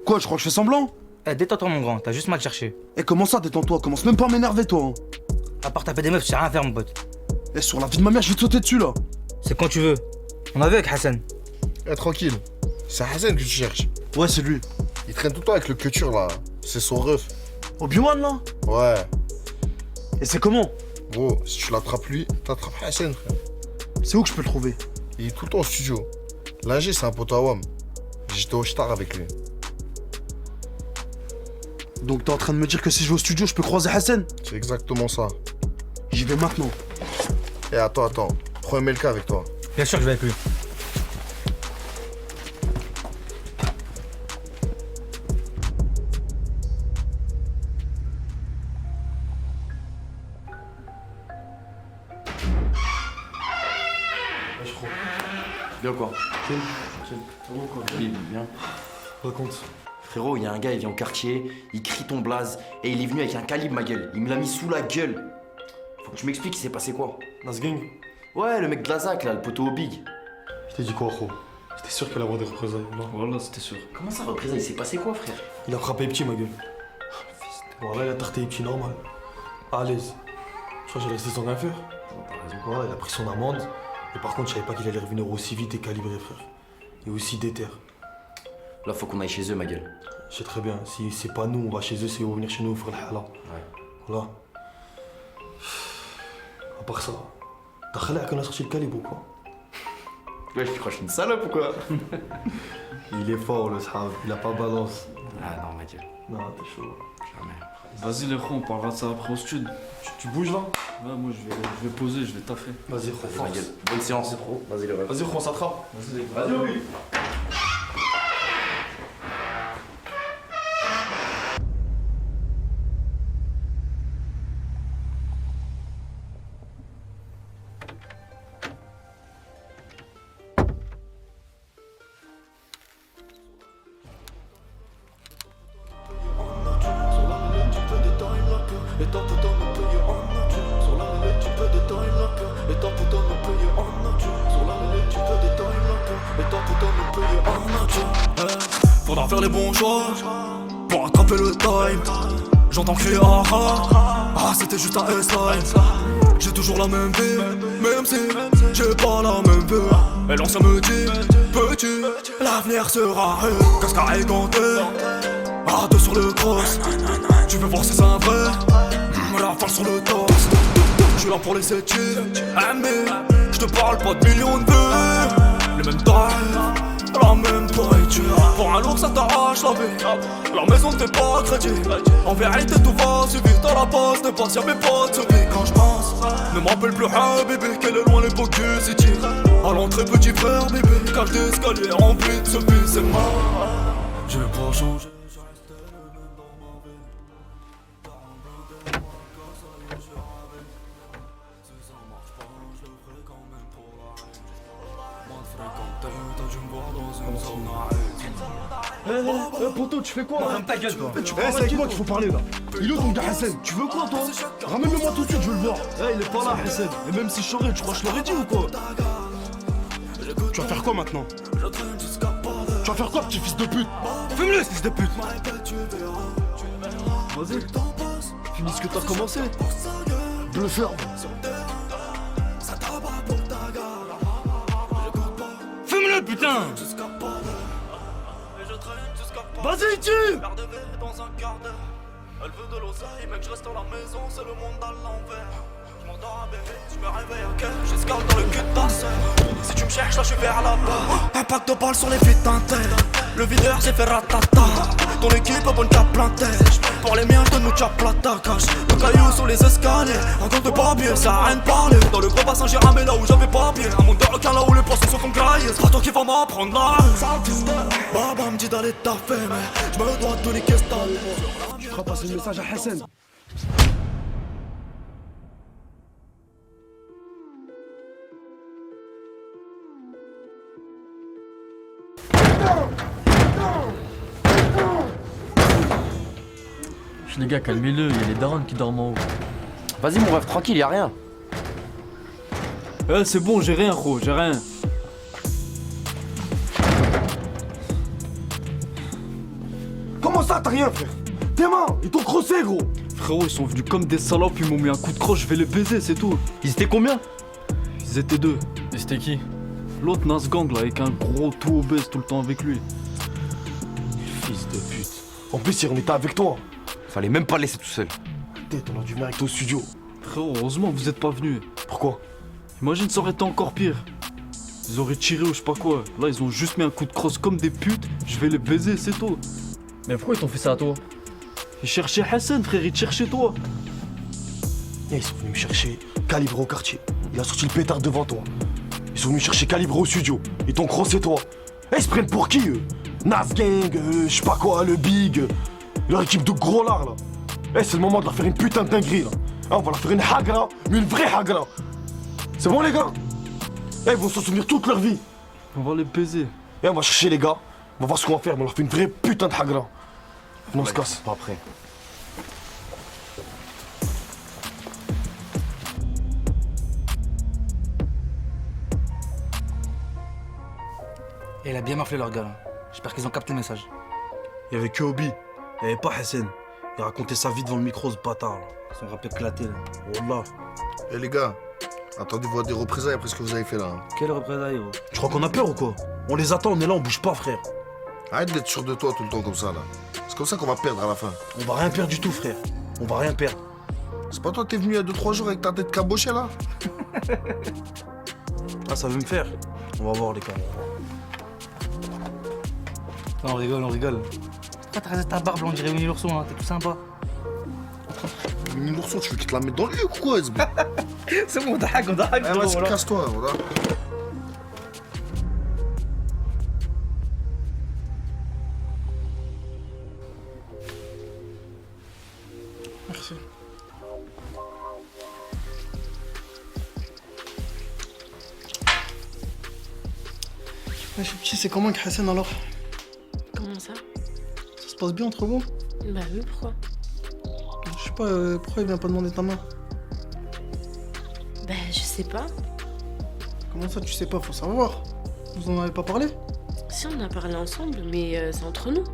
Quoi, je crois que je fais semblant? Eh, détends-toi, mon grand, t'as juste mal cherché. Eh, comment ça, détends-toi? Commence même pas à m'énerver, toi. Hein. À part taper des meufs, tu sais rien faire, mon pote. Eh, sur la vie de ma mère, je vais te sauter dessus, là. C'est quand tu veux. On a vu avec Hassan. Eh, tranquille. C'est Hassan que tu cherches. Ouais, c'est lui. Il traîne tout le temps avec le culture là. C'est son ref. Obi-Wan, là? Ouais. Et c'est comment? Gros, si tu l'attrapes lui, t'attrapes Hassan, frère. C'est où que je peux le trouver? Il est tout le temps au studio. L'ingé, c'est un pote à Wam. J'étais au star avec lui. Donc t'es en train de me dire que si je vais au studio, je peux croiser Hassan? C'est exactement ça. J'y vais maintenant. Eh, attends. Prends MLK avec toi. Bien sûr que je vais avec lui. Bien quoi? Oui, bien. Raconte. Frérot, il y a un gars, il vient au quartier, il crie ton blaze, et il est venu avec un calibre, ma gueule. Il me l'a mis sous la gueule. Faut que tu m'expliques, il s'est passé quoi? Nasgang, Ouais, le mec de la ZAC, là, le poteau au big. je t'ai dit quoi, gros? J'étais sûr qu'elle allait avoir des représailles, non? Voilà, c'était sûr. Comment ça, représailles? Il s'est passé quoi, frère? Il a frappé petit, ma gueule. Voilà, il a tarté petit normal. À l'aise. Je crois que j'ai resté sans rien faire. Voilà, il a pris son amende. Et par contre, je savais pas qu'il allait revenir aussi vite et calibré, frère. Et aussi déter. Là, faut qu'on aille chez eux, ma gueule. Je sais très bien, si c'est pas nous, on va chez eux, c'est ils vont venir chez nous, frère le hala. Ouais. Voilà. À part ça, t'as khalaq qu'on a sorti le calibre ou quoi? Ouais, je crois que je suis une salope ou quoi? Il est fort, le sahab, il a pas balance. Ah non, ma gueule. Non, t'es chaud. Jamais. Vas-y, les gros, on parlera de ça après au studio. Tu bouges là? Ouais, moi, je vais poser, je vais taffer. Vas-y, Vas-y, ma force. gueule. Bonne séance, gros. Vas-y, le rêve. Vas-y, on s'attrape. Vas-y, oui. Et tant que dans nos pays en nature. Sur la mêlée, tu peux détendre la queue. Et ta putain me payer en nature. Sur la ligne tu veux des time lapins. Et ta putain me payer en nature. Faudra faire les bons choix pour attraper le time. J'entends crier ah c'était juste un S-line. J'ai toujours la même vie, même si j'ai pas la même vue. Et l'ancien me dit, petit, l'avenir sera cascar et ganté. À deux sur le cross. Tu veux voir si c'est un vrai? La falle sur le torse. J'suis là pour les études, mais j'te parle pas de millions de vues. Le même time, la même pourriture. Pour un lourd ça t'arrache la vie. La maison ne fait pas crédit. En vérité tout va si vite à la base. Ne passe y'a mes potes sur vie quand j'pense. Ne m'appelle plus Habibi, qu'elle est loin l'époque du city. À l'entrée petit frère bébé, cage d'escalier rempli de ce fils c'est mort. J'ai pas changé. Poto, tu fais quoi là? Ferme ta gueule, toi. C'est avec moi qu'il faut parler là. Il est où ton gars Hassan? Tu veux quoi toi? Ramène-le moi tout de suite, je veux le voir. Il est pas là, Hassan. Et même si je saurais, tu crois que je l'aurais dit ou quoi? Tu vas faire quoi maintenant? Tu vas faire quoi, petit fils de pute? Fume-le, fils de pute. Vas-y, finis ce que t'as commencé. Bluffeur. Fume-le, putain. Vas-y, tue! Elle veut de l'oseille, mec, je reste à la maison, c'est le monde à l'envers. Je m'endors à bébé, je me réveille à quel j'escale dans le cul de ta sœur. Si tu me cherches, là, je suis vers la barre. Impact de balle sur les vitres d'intérêt. Le videur, j'ai fait ratata. Ton équipe, bonne cap planté. Pour les miens, je donne nous tchap plata cache. Le caillou sur les escaliers. Un compte de papier, ça a rien de parler. Dans le gros bassin, j'ai ramé là où j'avais pas pied. Un monde de requin là où les poissons sont comme graillés. C'est pas toi qui vas m'apprendre là. Baba me dit d'aller taffer, mais je me dois de niquer cette année. Tu feras passer le message à Hassan. Les gars, calmez-le, il y a les darons qui dorment en haut. Vas-y mon ref, tranquille, y'a rien. C'est bon, j'ai rien, gros, j'ai rien. Comment ça, t'as rien, frère? Tes mains, ils t'ont crossé, gros. Frérot, ils sont venus comme des salopes, ils m'ont mis un coup de croche, je vais les baiser, c'est tout. Ils étaient combien? Ils étaient deux. Et c'était qui? L'autre Nasgang là, avec un gros tout obèse tout le temps avec lui. Fils de pute. En plus, il était avec toi. Fallait même pas laisser tout seul. Tête, on a dû mériter au studio. Frérot, heureusement vous êtes pas venus. Pourquoi? Imagine ça aurait été encore pire. Ils auraient tiré ou je sais pas quoi. Là ils ont juste mis un coup de crosse comme des putes. Je vais les baiser, c'est tout. Mais pourquoi ils t'ont fait ça à toi? Ils cherchaient Hassan, frère, ils te cherchaient toi. Ils sont venus me chercher Calibre au quartier. Il a sorti le pétard devant toi. Ils sont venus chercher Calibre au studio. Ils t'ont crossé toi. Ils se prennent pour qui eux? Nasgang, je sais pas quoi, le Big. Leur équipe de gros lards là. C'est le moment de leur faire une putain de dinguerie là. On va leur faire une hagra, mais une vraie hagra. C'est bon les gars? Ils vont s'en souvenir toute leur vie. On va les baiser. On va chercher les gars. On va voir ce qu'on va faire, mais on leur fait une vraie putain de hagra. On se casse. Pas après. Et il a bien morflé leur gars là. J'espère qu'ils ont capté le message. Il y avait que Obi. Il y avait pas Hassan. Il racontait sa vie devant le micro, ce bâtard là. Ils sont rap éclatés là. Wallah. Les gars, attendez-vous à des représailles après ce que vous avez fait là. Quelle représailles gros. Tu crois qu'on a peur ou quoi? On les attend, on est là, on bouge pas, frère. Arrête d'être sûr de toi tout le temps comme ça là. C'est comme ça qu'on va perdre à la fin. On va rien perdre du tout, frère. On va rien perdre. C'est pas toi t'es venu il y a 2-3 jours avec ta tête cabochée là? Ah, ça veut me faire. On va voir les gars. Non, on rigole, on rigole. Pourquoi t'as rasé ta barbe là, on dirait Winnie l'ourson, hein, t'es tout sympa. Winnie l'ourson, tu veux qu'il te la mette dans le cul ou quoi, SB? C'est bon, on drague, Vas-y, casse-toi, voilà. Merci. Wesh petit, c'est comment avec Hassan alors? Comment ça? Ça se passe bien entre vous? Bah oui, pourquoi? Je sais pas, pourquoi il vient pas demander ta main? Bah je sais pas. Comment ça, tu sais pas? Faut savoir. Vous en avez pas parlé? Si, on a parlé ensemble, mais c'est entre nous.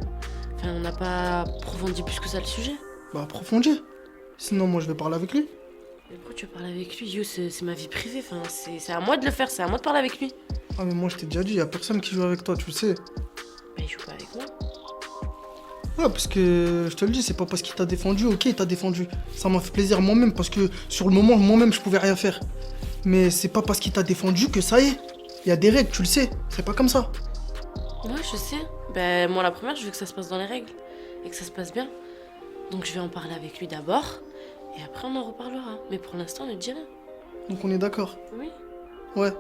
Enfin, on n'a pas approfondi plus que ça le sujet. Bah, approfondis. Sinon, moi, je vais parler avec lui. Mais pourquoi tu veux parler avec lui? Yo, c'est ma vie privée. Enfin, c'est à moi de le faire, c'est à moi de parler avec lui. Ah, mais moi, je t'ai déjà dit, y a personne qui joue avec toi, tu le sais. Mais il joue pas avec moi. Ouais, parce que je te le dis, c'est pas parce qu'il t'a défendu, ok, il t'a défendu. Ça m'a fait plaisir moi-même, parce que sur le moment, moi-même, je pouvais rien faire. Mais c'est pas parce qu'il t'a défendu que ça y est. Il y a des règles, tu le sais. C'est pas comme ça. Ouais, je sais. Ben, moi, la première, je veux que ça se passe dans les règles. Et que ça se passe bien. Donc, je vais en parler avec lui d'abord. Et après, on en reparlera. Mais pour l'instant, ne dis rien. Donc on est d'accord? Oui. Ouais.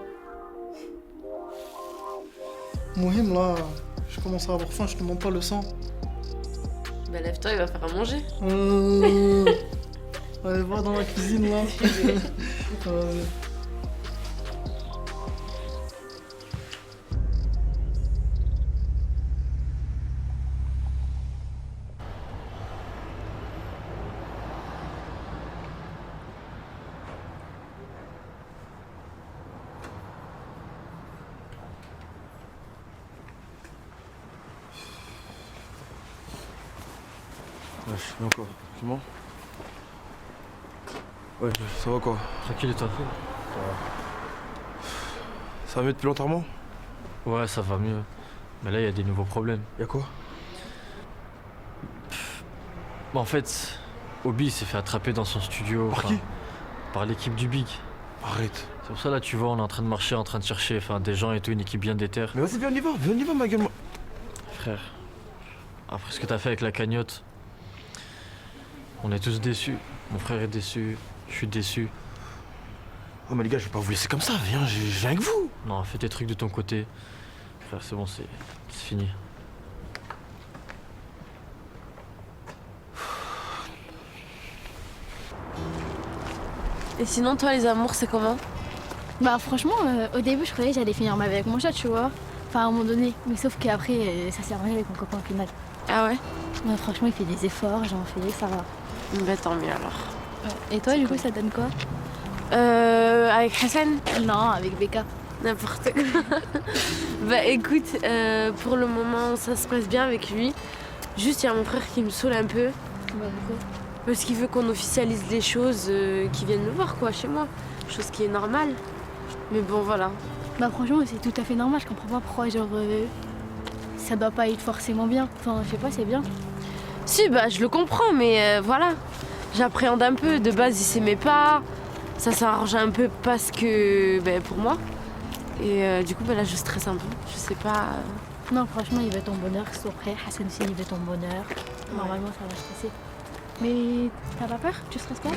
Mohim, là, je commence à avoir faim, je te demande pas le sang. Ben, lève-toi, il va faire à manger. Allez voir dans la cuisine, là. Wesh, mais encore, tranquillement. Ouais, ça va quoi? Tranquille et toi? Ça va mieux depuis l'enterrement? Ouais, ça va mieux. Mais là, il y a des nouveaux problèmes. Y'a quoi? En fait, Obi s'est fait attraper dans son studio. Par qui? Par l'équipe du Big. Arrête. C'est pour ça, là, tu vois, on est en train de marcher, en train de chercher des gens et tout, une équipe bien déterre. Mais vas-y, viens, on y va, ma gueule. Frère, après ce que t'as fait avec la cagnotte, on est tous déçus. Mon frère est déçu, je suis déçu. Oh mais les gars, je vais pas vous laisser comme ça, viens, je viens avec vous. Non, fais tes trucs de ton côté. Frère, c'est bon, c'est fini. Et sinon, toi, les amours, c'est comment? Bah franchement, au début je croyais que j'allais finir ma vie avec mon chat, tu vois. Enfin à un moment donné. Mais sauf qu'après, ça s'est arrangé avec mon copain au final. Ah ouais? Ouais, franchement, il fait des efforts, j'en fais, ça va. Bah tant mieux alors. Ouais. Et toi, du coup, ça donne quoi? Avec Hassan? Non, avec Becca. N'importe quoi. Bah écoute, pour le moment, ça se passe bien avec lui. Juste, il y a mon frère qui me saoule un peu. Bah pourquoi? Parce qu'il veut qu'on officialise les choses, qu'il vienne me voir, quoi, chez moi. Chose qui est normale. Mais bon, voilà. Bah franchement, c'est tout à fait normal, je comprends pas pourquoi, genre, ça doit pas être forcément bien. Enfin, je sais pas, c'est bien. Si, bah je le comprends, mais voilà. J'appréhende un peu. De base, il s'aimait pas. Ça s'arrange un peu parce que, pour moi. Et du coup, là, je stresse un peu. Je sais pas. Non, franchement, il veut ton bonheur, son frère. Hassan aussi, il veut ton bonheur. Normalement, ça va stresser. Mais t'as pas peur? Tu stresses pas?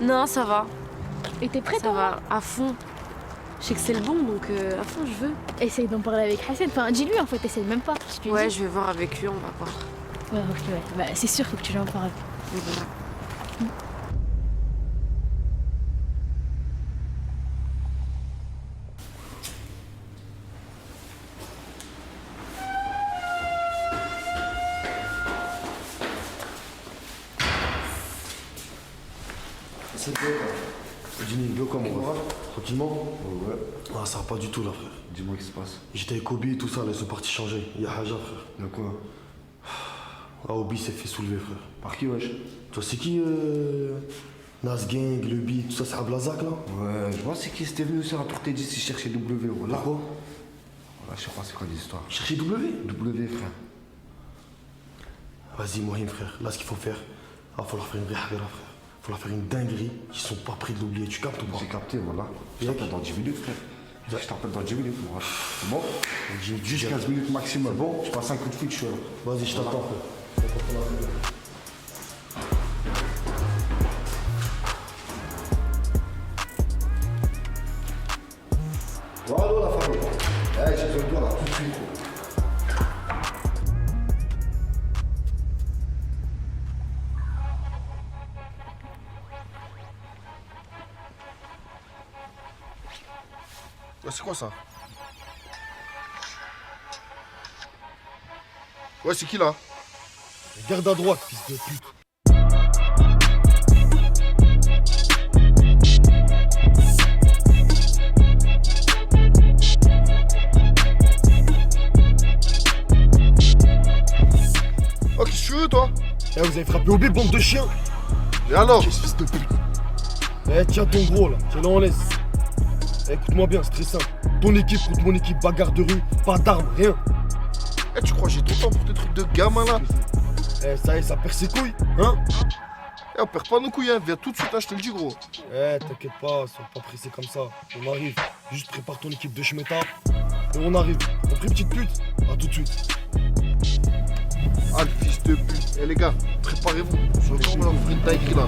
Non, ça va. Et t'es prête? Ça va, à fond. Je sais que c'est le bon, donc à fond, je veux. Essaye d'en parler avec Hassan. Enfin, dis-lui, en fait, essaye même pas. Ouais, je vais voir avec lui, on va voir. Ouais, ok, ouais. Bah, c'est sûr, faut que tu lui en parles. Oui, voilà. C'est quoi? Dîner de quoi, mon frère? Tranquillement? Ouais. Ah, ça va pas du tout, là, frère. Dis-moi ce qui se passe. J'étais avec Obi et tout ça, là, ils sont partis changer. Il y a Haja, frère. De quoi? Ah, Obi s'est fait soulever, frère. Par qui, wesh? Tu vois, c'est qui, Nas Gang, le beat, tout ça, c'est Ablazac, là? Ouais, je vois c'est qui c'était venu sur un tour d'ici chercher W, voilà. Pourquoi? Voilà, je sais pas c'est quoi l'histoire. Chercher W? W, frère. Vas-y, Mohim, frère. Là, ce qu'il faut faire, il va falloir faire une vraie hagra, frère. Il va falloir faire une dinguerie qui sont pas prêts de l'oublier. Tu captes ou pas? J'ai capté, voilà. Je t'appelle dans 10 minutes, frère. Je t'appelle dans 10 minutes, moi. C'est bon? Juste 15 minutes maximum. Bon, je passe un coup de fil, je suis là. Vas-y, je t'attends, frère. Voilà la famille. Eh, j'ai besoin de toi là, tout de suite. Ouais, c'est quoi ça? Ouais, c'est qui là? Garde à droite, fils de pute. avez frappé au bip, bande de chiens. Et alors? Qu'est-ce fils de pute? Eh, tiens ton gros là, tiens-le en laisse. Eh, écoute-moi bien, c'est très simple. Ton équipe contre mon équipe, bagarre de rue, pas d'armes, rien. Eh, tu crois que j'ai tout le temps pour tes trucs de gamin là? Eh, ça y est, ça perd ses couilles, hein? Eh, on perd pas nos couilles, hein. Viens tout de suite, là, je te le dis, gros. Eh, t'inquiète pas, sois pas pressé comme ça. On arrive. Juste prépare ton équipe de Schmeta. Et on arrive. Compris, petite pute? À tout de suite. Ah, le fils de pute. Eh, les gars, préparez-vous. Sur le camp, on va vous faire une dinguerie là.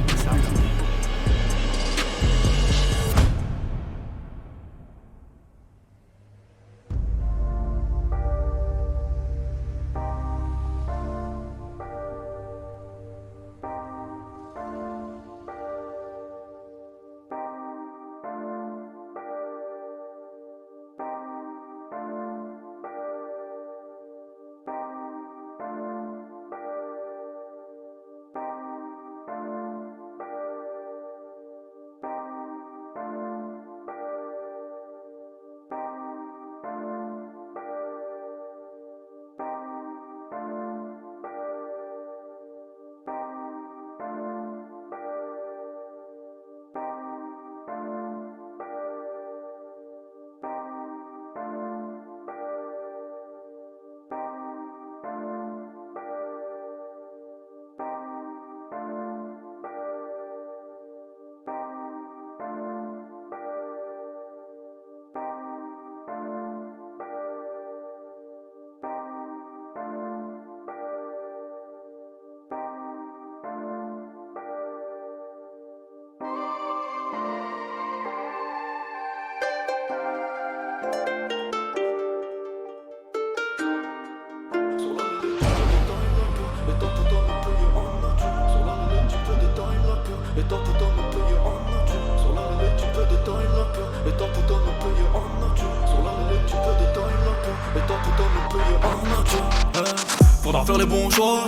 Faudra faire les bons choix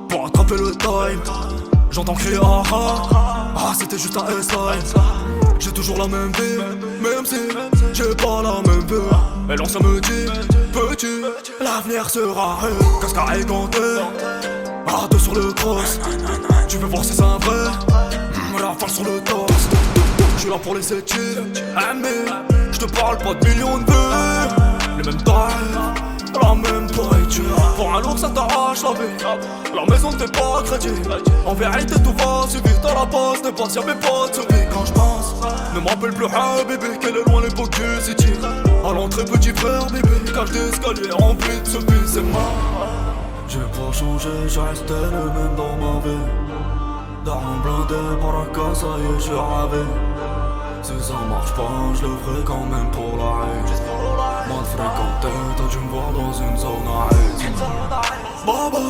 pour attraper le time. J'entends crier ah ah, ah c'était juste un S-line. J'ai toujours la même vie, même si j'ai pas la même vue. Mais l'ancien me dit, petit, l'avenir sera rude. Casque à éganté, à deux sur le cross. Tu veux voir si c'est un vrai, la falle sur le torse. J'suis là pour les études, mais j'te parle pas de millions de vues. Les mêmes tailles, la même pourriture. Pour un lourd ça t'arrache la vie. La maison ne fait pas crédit. En vérité tout va si vite à la base. Ne pense y'a mes potes survie quand j'pense. Ne m'appelle plus bébé, qu'elle est loin l'époque du city. À l'entrée petit frère bébé, cage d'escalier rempli de ce c'est mort. J'ai pas changé, j'ai resté le même dans ma vie. Daron blindé par la casse, ça y est j'suis ravé. Si ça marche pas, je le ferai quand même pour la rue. Moins de fréquenter, t'as dû me voir dans une zone à rue. Baba,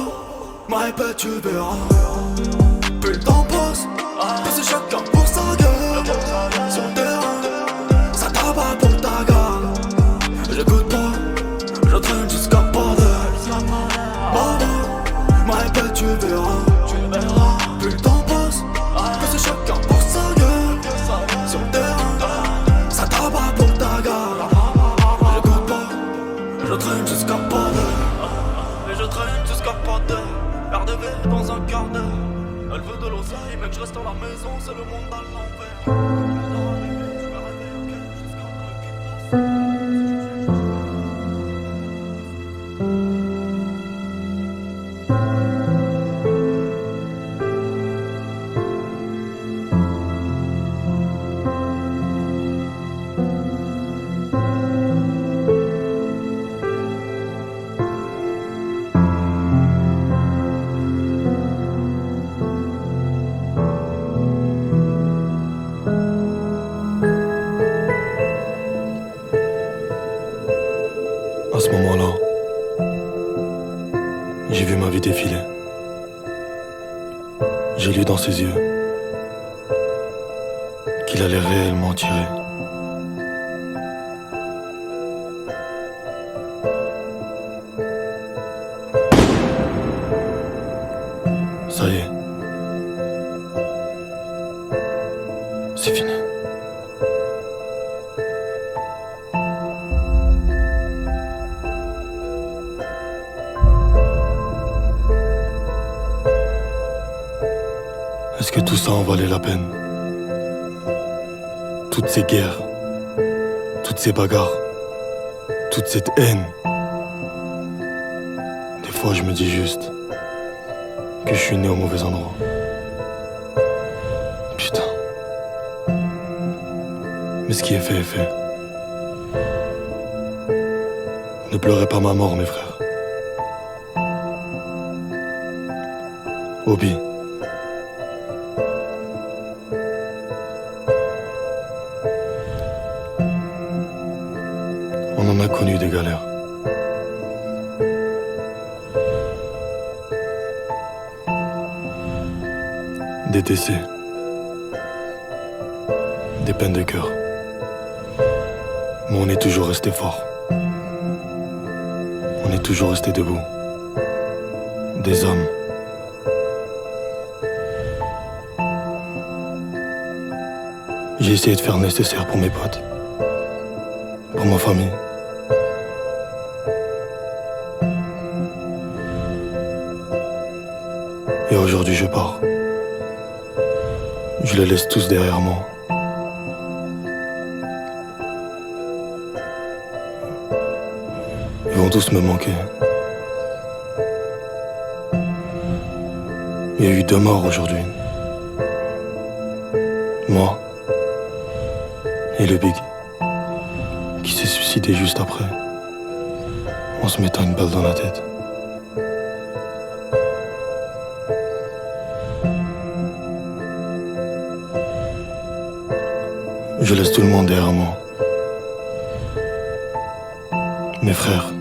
ma épée tu verras. Plus le temps passe, c'est chacun pour sa gueule. Sur le terrain, ça tabac pour ta gare. J'écoute pas, je traîne jusqu'à pas d'heure. Baba, ma épée tu verras. Plus le temps passe, c'est chacun pour sa gueule. Sur le terrain, ça tabac pour ta gare. J'écoute pas, je traîne jusqu'à pas d'heure. Et je traîne jusqu'à pas d'heure. RDV dans un quart d'heure. Elle veut de l'oseille, mais que je reste à la maison, c'est le monde à l'envers. À ce moment-là, j'ai vu ma vie défiler. J'ai lu dans ses yeux qu'il allait réellement tirer. Ça y est. C'est fini. Est-ce que tout ça en valait la peine? Toutes ces guerres, toutes ces bagarres, toute cette haine. Des fois, je me dis juste que je suis né au mauvais endroit. Putain. Mais ce qui est fait est fait. Ne pleurez pas ma mort, mes frères. Obi. On en a connu des galères. Des décès. Des peines de cœur. Mais on est toujours resté fort. On est toujours resté debout. Des hommes. J'ai essayé de faire le nécessaire pour mes potes. Pour ma famille. Et aujourd'hui, je pars. Je les laisse tous derrière moi. Ils vont tous me manquer. Il y a eu 2 morts aujourd'hui. Moi et le Big, qui s'est suicidé juste après, en se mettant une balle dans la tête. Je laisse tout le monde derrière moi. Mes frères,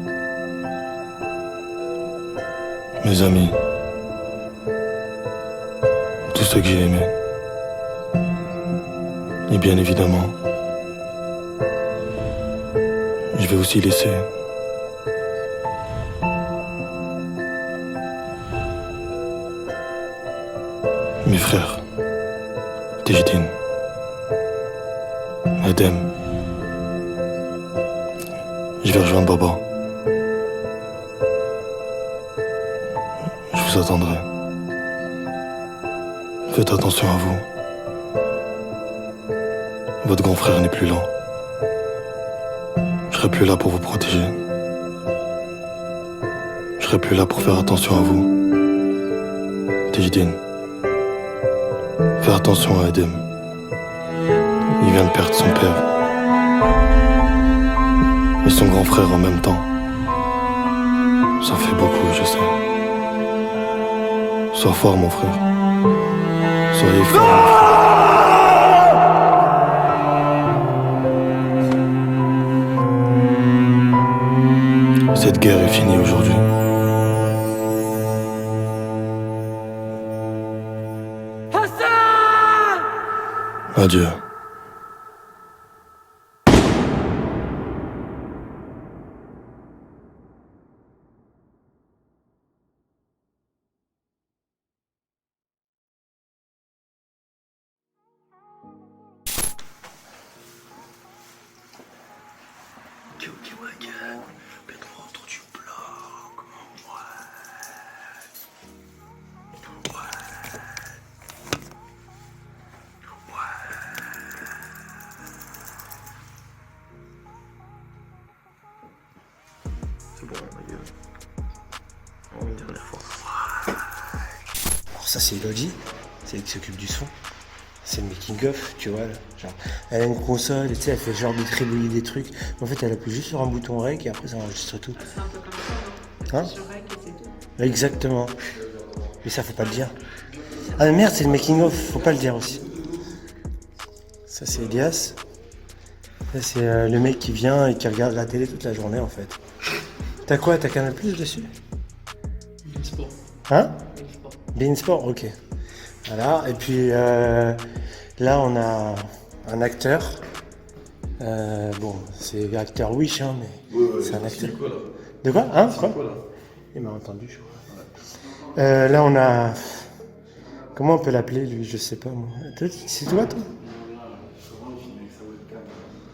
mes amis, tous ceux que j'ai aimés. Et bien évidemment, je vais aussi laisser mes frères, Tejdin, Adem. Je vais rejoindre Baba. Je vous attendrai. Faites attention à vous. Votre grand frère n'est plus là. Je serai plus là pour vous protéger. Je serai plus là pour faire attention à vous. Tejdin, fais attention à Adem. Il vient de perdre son père. Et son grand frère en même temps. Ça fait beaucoup, je sais. Sois fort, mon frère. Soyez fort, mon frère. Cette guerre est finie aujourd'hui. Adieu. Ok, ouais, gars. Complètement autour du bloc. C'est bon, ma gueule. Une dernière fois. Alors ça c'est Elodie, c'est elle qui s'occupe du son. C'est le making of, tu vois là. Genre, elle a une console, tu sais, elle fait genre de tribouiller des trucs. En fait, elle appuie juste sur un bouton rec et après ça enregistre tout. C'est un peu comme ça. Hein? Sur rec et c'est tout. Exactement. Mais ça faut pas le dire. Ah mais merde, c'est le making of, faut pas le dire aussi. Ça c'est Elias. Ça c'est le mec qui vient et qui regarde la télé toute la journée en fait. T'as quoi? T'as Canal Plus dessus? Beansport. Hein? Beansport, ok. Voilà, et puis là on a un acteur. Bon, c'est acteur Wish, hein, mais c'est un acteur. Quoi, là? De quoi? Hein? C'est Quoi? quoi, là? Il m'a entendu, je crois. Là on a. Comment on peut l'appeler lui? Je sais pas moi. C'est toi, toi?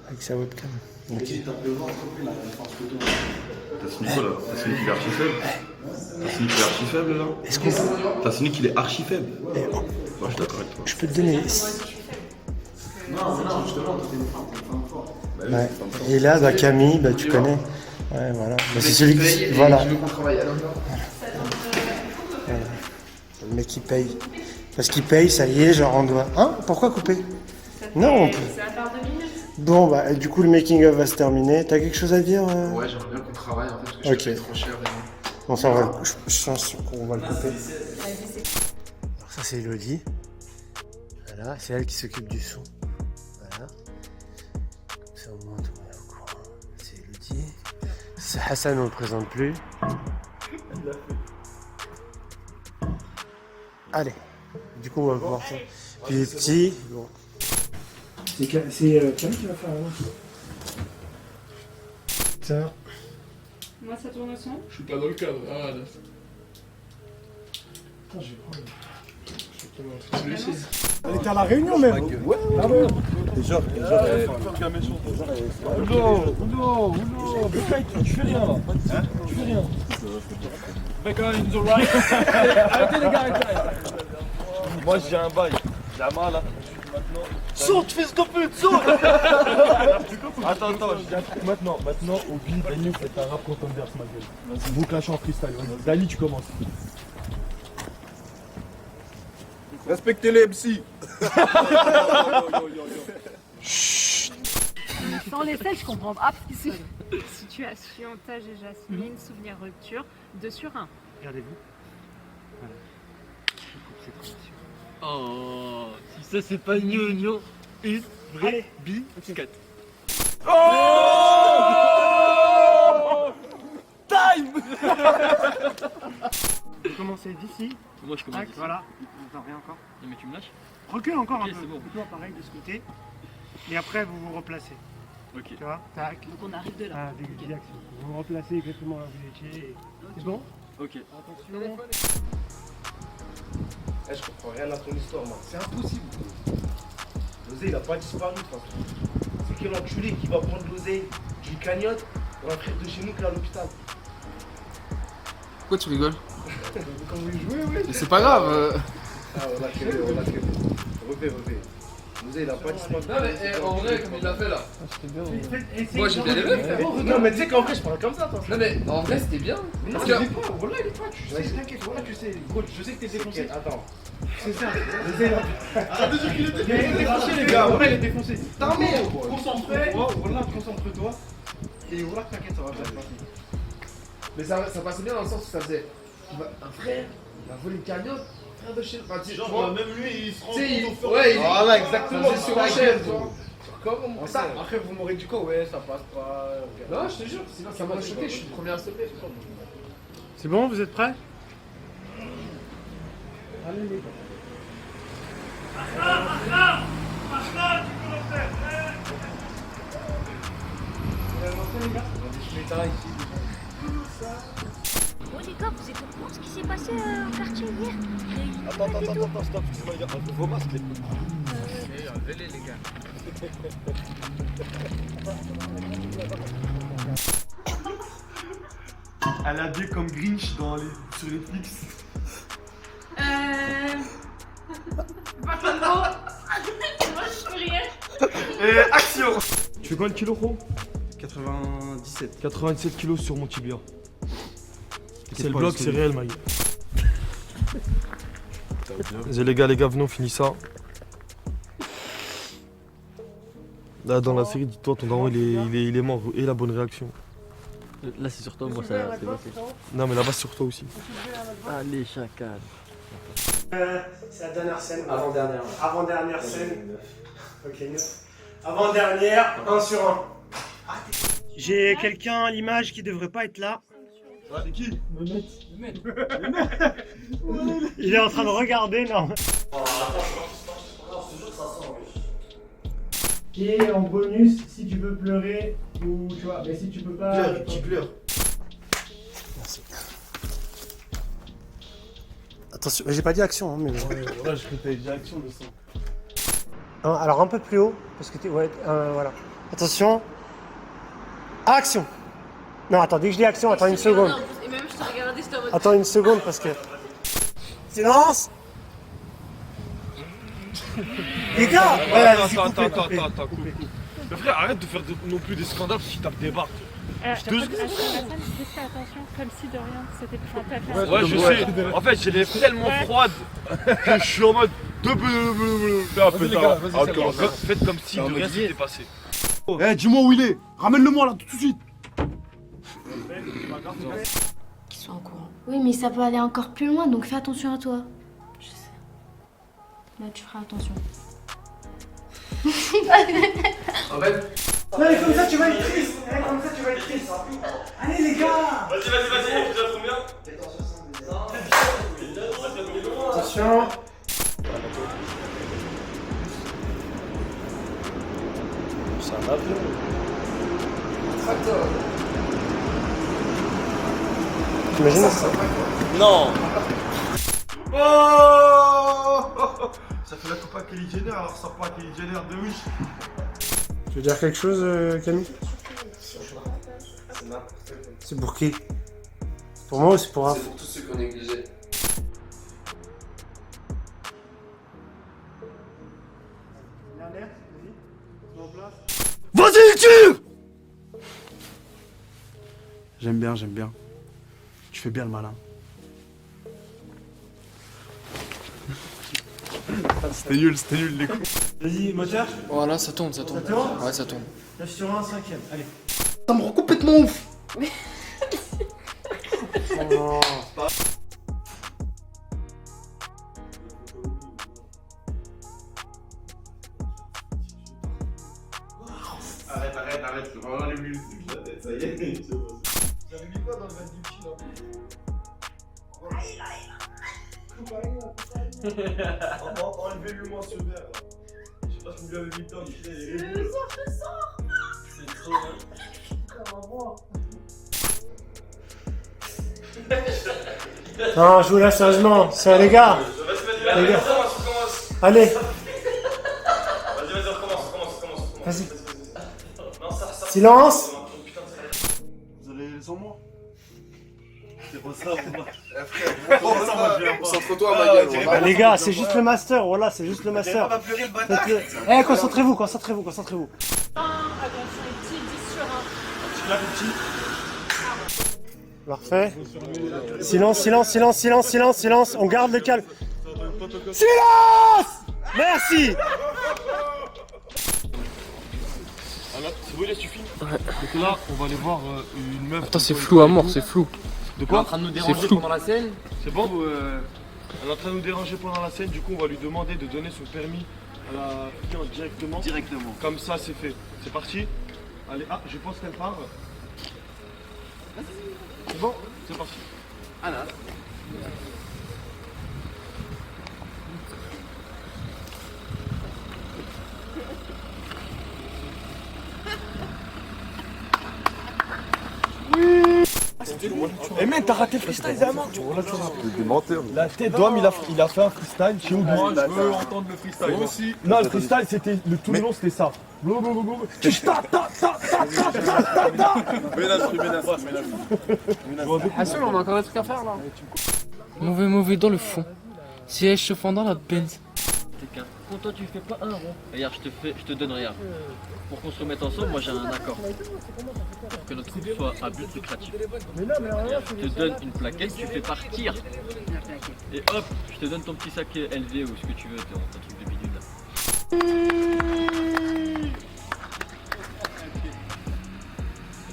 Avec sa webcam. Ok. T'as signé quoi là? T'as signé qu'il est archi faible? T'as signé qu'il est archi faible là? Est-ce qu'on peut... T'as signé qu'il est archi faible? Eh, oh. Bah Je peux te donner. Non, justement, t'es une femme, t'es une femme forte. Ouais. Et là, bah, Camille, bah, tu connais. Ouais, voilà. Bah, c'est celui qui. Voilà. Voilà. Le mec qui paye. Parce qu'il paye, ça y est, genre on doit. Hein? Pourquoi couper? Non, on peut. C'est à part 2 minutes. Bon, bah, du coup, le making-of va se terminer. T'as quelque chose à dire? Ouais, j'aimerais bien qu'on travaille en fait, parce que je paye trop cher. Bon, ça, je pense qu'on va le couper. Alors, ça, c'est Elodie. Voilà, c'est elle qui s'occupe du son. Voilà. Comme ça, au moins, tout le monde est au courant. C'est Elodie. C'est Hassan, on le présente plus. Allez. Du coup, on va voir ça. Puis les petits. Bon. C'est Camille qui va faire la ça. Moi, ça tourne au son. Je suis pas dans le cadre. Ah, là. Attends, je vais prendre. Celui-ci. Elle était à la réunion même. Ouais. Ah ouais. Déjà. Non, tu fais rien là. Tu fais rien. Arrêtez les gars, arrêtez. Moi j'ai un bail. J'ai un mal là. Saute, fils de pute, saute. Attends, j'ai un truc maintenant. Maintenant, Obi, Dani, c'est un rap contenders, ma gueule. Vous clashez en freestyle. Vas-y. Dani, tu commences. Respectez les MC. Sans les selles, je comprends pas. Situation, Tage et Jasmine, souvenir rupture, 2 sur 1. Regardez-vous. Voilà. Oh, si ça c'est pas gnogno, une vraie biscuit. Oh Time. Vous commencez d'ici. Moi je commence. Voilà. Attends, rien encore. Non, mais tu me lâches. Recule encore Ok, un peu. c'est bon. Recule pareil de ce côté. Et après, vous vous replacez. Ok. Tu vois? Tac. Donc on arrive de là. Ah, des actions. Vous vous replacez exactement là où vous étiez. Et... C'est bon? Ok. Attention. Je comprends rien à ton histoire, moi. C'est impossible. L'oseille, il a pas disparu, de toute façon. C'est quel enculé qui va prendre l'oseille d'une cagnotte pour un frère de chez nous qui est à l'hôpital. Pourquoi tu rigoles? Quand vous jouez, oui. Mais c'est pas grave. Ah, on l'a créé. Refais. L'oseille, il a pas disparu. Non, mais en vrai, comme il l'a fait là. Moi, j'ai bien aimé. Non, mais tu sais qu'en vrai, je parle comme ça, toi. Non, mais en vrai, c'était bien. Mais non, Parce il que- est pas. Voilà, il est pas. Tu sais, t'inquiète, voilà, tu sais. Gros, je sais que t'es défoncé. Attends. C'est ça. L'oseille, arrête de dire qu'il était défoncé. Il est défoncé, les gars. Voilà, il est défoncé. T'as merde. Voilà, concentre-toi. Et voilà, t'inquiète, ça va bien se passer. Mais ça passait bien dans le sens où ça faisait. Un frère, il a volé une cagnotte. Frère de chez. Enfin, tu Genre, vois, même lui, il se rend tu sais, compte au fur et à ouais, mesure. voilà, exactement. Ça C'est sur faisait la sur chaîne, la tu vois. Comment Ça, après, vous m'aurez dit quoi? Ouais, ça passe pas. Non, je te jure, sinon ça m'a choqué, je suis le premier à stopper. C'est bon, vous êtes prêts? Allez, les gars. Bon les gars, vous êtes au courant de ce qui s'est passé au quartier hier? Attends, stop, excuse-moi, il y a un nouveau masque. Enlevez-les, les gars. Elle a dit comme Grinch sur Netflix. Pas trop de mots. Moi, je peux rien. Et action! Tu fais combien de kilos, gros? 97. 97 kilos sur mon tibia. C'est le bloc, c'est réel, Maï. Les gars, venez, on finit ça. Là, dans la série, dis-toi, ton daron, il est mort. Et la bonne réaction. Là c'est sur toi, moi ça c'est passé. Non, mais là-bas, c'est sur toi aussi. Allez, chacal. C'est la dernière scène. Avant-dernière. Avant-dernière scène. Ok, 9. Avant-dernière, 1 sur 1. J'ai quelqu'un à l'image qui devrait pas être là. C'est qui? Il est en train de regarder, non. Et en bonus, si tu veux pleurer, ou tu vois, mais si tu peux pas. Pleure, qui pleure. Merci. Attention, mais j'ai pas dit action, hein, mais. Voilà, je t'avais dit action, le sang. Alors un peu plus haut, parce que tu. Ouais, voilà. Attention. Action! Non, attends, dès que je dis action, attends une seconde. Et même, je te regardais, c'était en mode. Attends une seconde, parce que. Silence! Les gars, Attends, coupe. Mais frère, arrête de faire non plus des scandales parce qu'ils tapent des barres. Juste fais attention, comme si de rien, c'était pas ta place. Ouais, je sais. En fait, j'ai les lèvres tellement froides que je suis en mode. Faites comme si de rien s'était passé. Eh, dis-moi où il est. Ramène-le-moi là tout de suite. Qu'ils soient au courant. Oui, mais ça peut aller encore plus loin, donc fais attention à toi. Je sais. Là, tu feras attention. En fait. Ouais, comme ça tu vas être triste. Comme ça tu vas être triste. Allez les gars. Vas-y, tu as combien? Attention. C'est un avion. Tracteur. T'imagines ça? Non. Oh, ça fait la coupe à Kylie Jenner, alors ça prend à Kylie Jenner de Wish. Tu veux dire quelque chose, Camille? C'est pour qui? Pour moi ou c'est pour Raph? C'est pour tous ceux qu'on négligeait. Vas-y, tire! J'aime bien. Tu fais bien le malin. C'était nul les coups. Vas-y, moteur. Voilà, ça tourne. Ça tourne? Ouais, ça tourne. 9 sur 1, 5ème, allez. Ça me rend complètement ouf. Oh. Arrête, c'est vraiment les musiques la tête, ça y est. J'avais mis quoi dans le verre du petit là? Enlevez-lui-moi ce verre. Je sais pas si vous lui avez mis dedans, il est Je sors. C'est trop bien. Non, je vous laisse sérieusement. C'est les gars. Les gars. Allez. Vas-y, recommence. Vas-y. Silence. Vous allez sans moi? C'est pas ça, Concentre-toi, ma gueule. Les gars, c'est juste le master. Voilà, c'est juste le master. Eh, concentrez-vous. Attention, les petits, 10 sur 1. Parfait. Silence. On garde le calme. Silence. Merci. C'est bon, il a suffi. Donc là, on va aller voir une meuf. Attends, c'est flou à mort, c'est flou. De quoi? en train de nous déranger pendant la scène. C'est bon elle est en train de nous déranger pendant la scène, du coup on va lui demander de donner son permis à la cliente directement. Comme ça c'est fait. C'est parti. Allez, je pense qu'elle part. C'est bon? C'est parti. Anas. Eh mec, t'as raté le freestyle Zaman. Des menteurs. La tête d'homme, il a fait un freestyle chez Oudou. Moi je veux entendre le freestyle. Moi aussi. Non, le freestyle c'était le tout le long c'était ça. Hassoul, on a encore des trucs à faire là. Mauvais dans le fond. Siège chauffant dans la Benz. Quand toi tu fais pas un rond, regarde, je te donne rien. Pour qu'on se remette ensemble, moi j'ai un accord. Pour que notre couple soit à but lucratif. Je te donne une plaquette, tu fais partir. Et hop, je te donne ton petit sac LV ou ce que tu veux, ton truc de bidule là.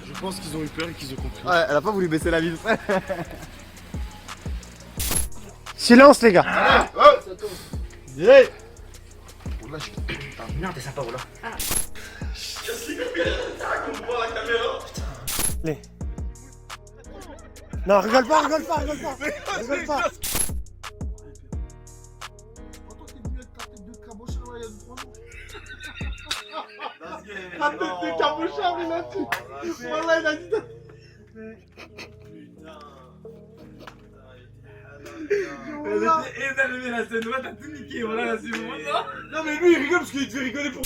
Je pense qu'ils ont eu peur et qu'ils ont compris. Ouais, elle a pas voulu baisser la vitre. Silence, les gars. Yeah. Merde, ça part où là? Qu'est-ce qu'il raconte pas la caméra? Allez. Non, rigole pas. La tête de cabochard, il a dit. Voilà, il a dit. Elle était énervée la scène, t'as tout niqué, voilà la scène. Non mais lui il rigole parce qu'il devait rigoler pour...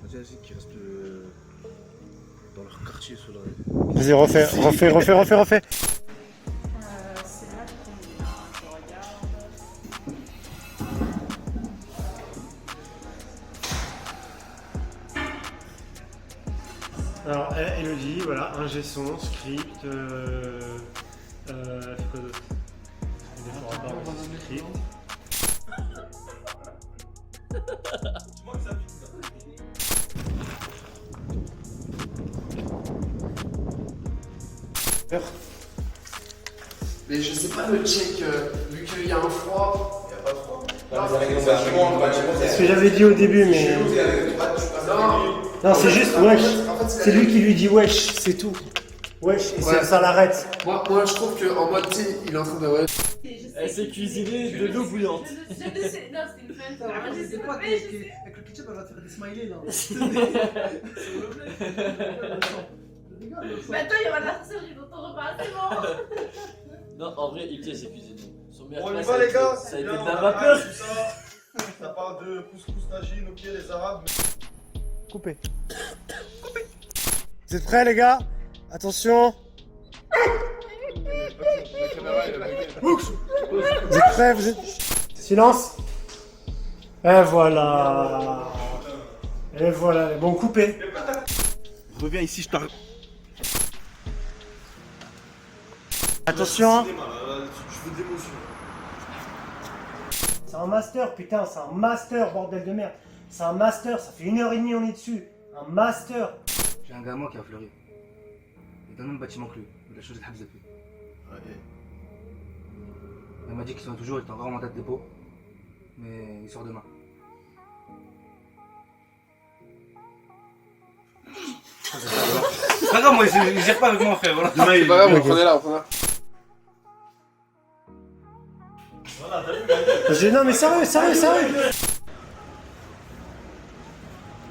Vas-y, qui reste dans leur quartier ceux-là. Vas-y, refais. Alors, Elodie, voilà, ingé son, script, fait quoi d'autre? Script. Mais je sais pas le check, vu qu'il y a un froid. Il y a pas de froid. C'est ce que j'avais dit au début, mais. Non, c'est juste wesh. C'est lui qui lui dit wesh, c'est tout. Wesh, et ça l'arrête. Moi, je trouve qu'en mode, tu sais, il est en train de. Ouais. Elle s'est cuisinée de l'eau bouillante. Non, c'était une fan. Je sais pas, avec le ketchup, elle va te faire des smileys là. Mais attends, il y aura de la sorcellerie dans ton repas, c'est bon. Non, en vrai, Ipti s'est cuisiné. Son meilleur On y plat, va les gars. ça a été de Bien, la on vapeur. arrête tout ça parle de couscous tagine, ok les arabes. Coupé. Vous êtes prêts les gars? Attention. Vous êtes prêts? Vous êtes... Silence. Et voilà. Et voilà. Bon, coupé. Reviens ici, je t'arrête. Attention. Je veux de l'émotion. C'est un master, putain, c'est un master, bordel de merde. C'est un master, ça fait 1h30 on est dessus. Un master. J'ai un gamin qui a fleuri. Il est dans le même bâtiment que lui. La chose est habituée. Il m'a dit qu'il sera toujours, il est encore en mandat de dépôt. Mais il sort demain. C'est pas grave, moi, il gère pas avec moi, frère. Voilà. C'est pas grave, on prenait là, on prenait là. Non mais sérieux.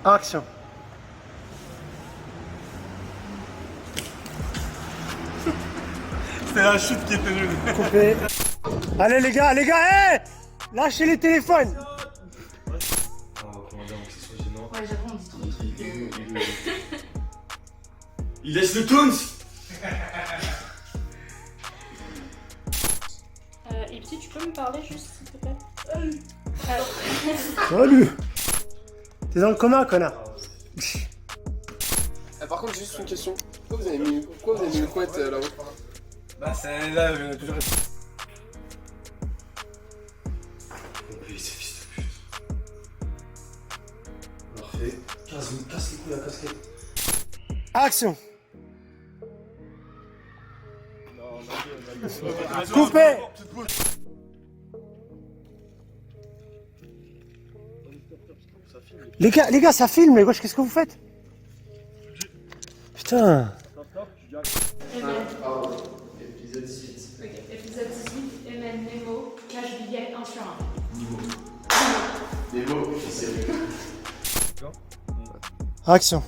Action. C'était la chute qui était nulle. Coupé. Allez les gars, hey, lâchez les téléphones. On va commander avant que ce soit gênant. Ouais, j'avoue, on dit trop de trucs. Il laisse le Toons. Ipsi, tu peux me parler juste, s'il te plaît? Salut. T'es dans le coma, connard. Par contre, juste une question. Pourquoi vous avez mis une couette là-haut? Bah, c'est là, je toujours. Oui, c'est fils de pute. Parfait. Casse les couilles la casquette. Action. Coupé. Les gars, ça filme, les gauches, qu'est-ce que vous faites? Putain. Épisode 6. Ok, épisode 6, MN Nemo, cache billet 1 sur 1. Nemo, c'est Action.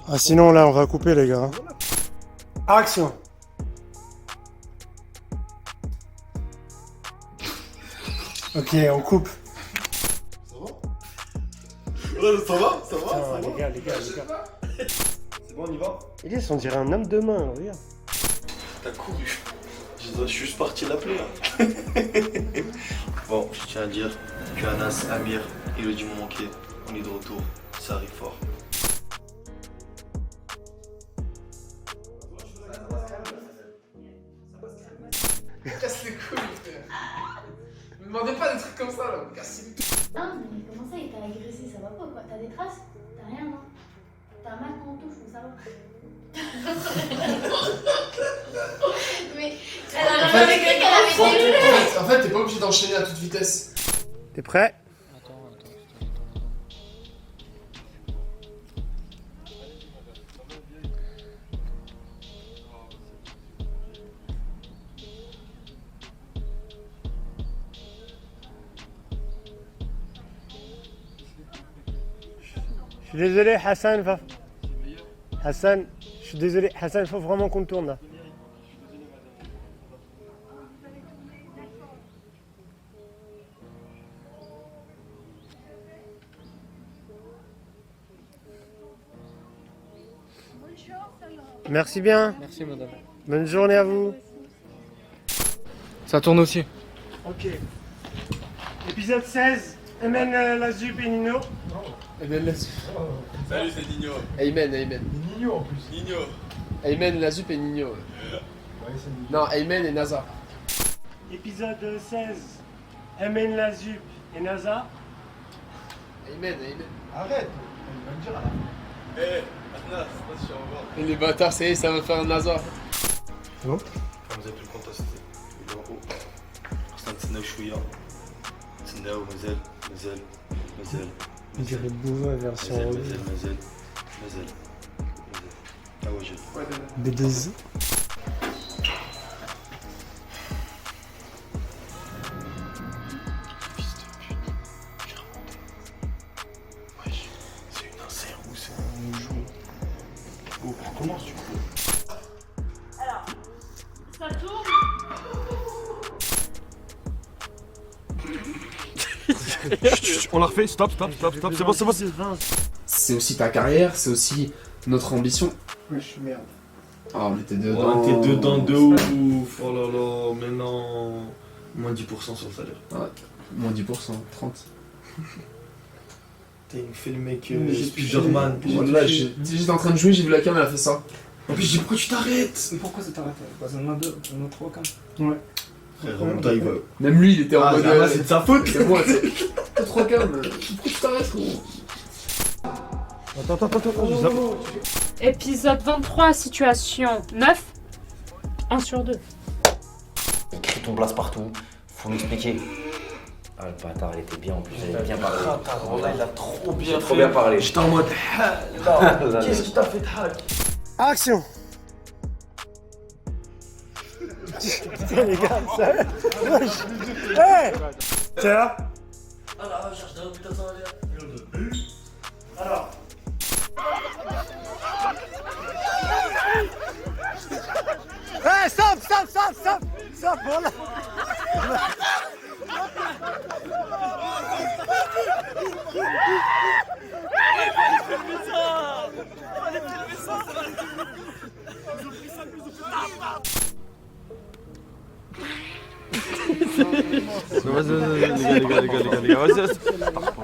Ah sinon là on va couper les gars. Action. Ok, on coupe. Ça va Putain, les gars. C'est bon, on y va? Elias, on dirait un homme de main, regarde. T'as couru. Je suis juste parti l'appeler là. Bon, je tiens à dire que Anas, Amir, Elodie m'ont manqué. On est de retour. Ça arrive fort. Casse les couilles, frère. Me demandez pas des trucs comme ça là, me cassez les couilles. Ah, mais comment ça, il t'a agressé? Ça va pas quoi? T'as des traces? T'as rien, non? T'as un mal en touche, ça va? Mais elle a cru qu'elle avait des lunettes! En fait, t'es pas obligé d'enchaîner à toute vitesse. T'es prêt? Je suis désolé Hassan, Hassan, je suis désolé Hassan, il faut vraiment qu'on tourne là. Merci bien. Merci madame. Bonne journée à vous. Ça tourne aussi. Ok. Épisode 16, Amen la jupe et Nino. Amen la jupe. Salut, c'est Nino. Amen, Amen. Nino en plus. Nino. Amen la jupe et Nino. Non, Amen et NASA. Épisode 16. Amen la jupe et NASA. Amen, Amen. Arrête, il va le dire à la fin. Eh, Anas, attention, au revoir. Et les bâtards, ça y est, ça va faire un NASA. C'est bon Comme vous avez pu le contester. Il est en haut. استنى شوية تسناو مازال On dirait Bouva version مازال أواجد B2. C'est une insert ou c'est un jour. Bon, on recommence du coup. Alors, ça tourne. On la refait, stop, c'est bon. C'est aussi ta carrière, c'est aussi notre ambition. Ouais, je suis merde. Ah, on était dedans. Oh, t'es dedans de ouf. Oh là là, maintenant. Moins 10% sur le salaire. Ouais, moins 10%, 30. T'as fait le mec Spiderman. Là, j'étais en train de jouer, j'ai vu la cam, elle a fait ça. En plus, j'ai dit pourquoi tu t'arrêtes? Mais pourquoi ça t'arrête? On en a deux, on en a trois quand même. Ouais. Frère, remonta, il va. Même lui, il était en mode. C'est de sa faute. C'est moi, t'as 3 cams. Pourquoi tu t'arrêtes, gros? Attends. Épisode 23, situation 9. 1 sur 2. Écris ton blase partout, faut m'expliquer. Ah le bâtard, elle était bien en plus, elle avait bien parlé. Il a trop bien Trop bien parlé. J'étais en mode. Qu'est-ce qui t'a fait de hack? Action. Putain les gars, ça. Hey. Tiens. Alors, cherche d'un putain ça va aller. Alors. Hey, stop, voilà. Vas-y, les gars, vas-y.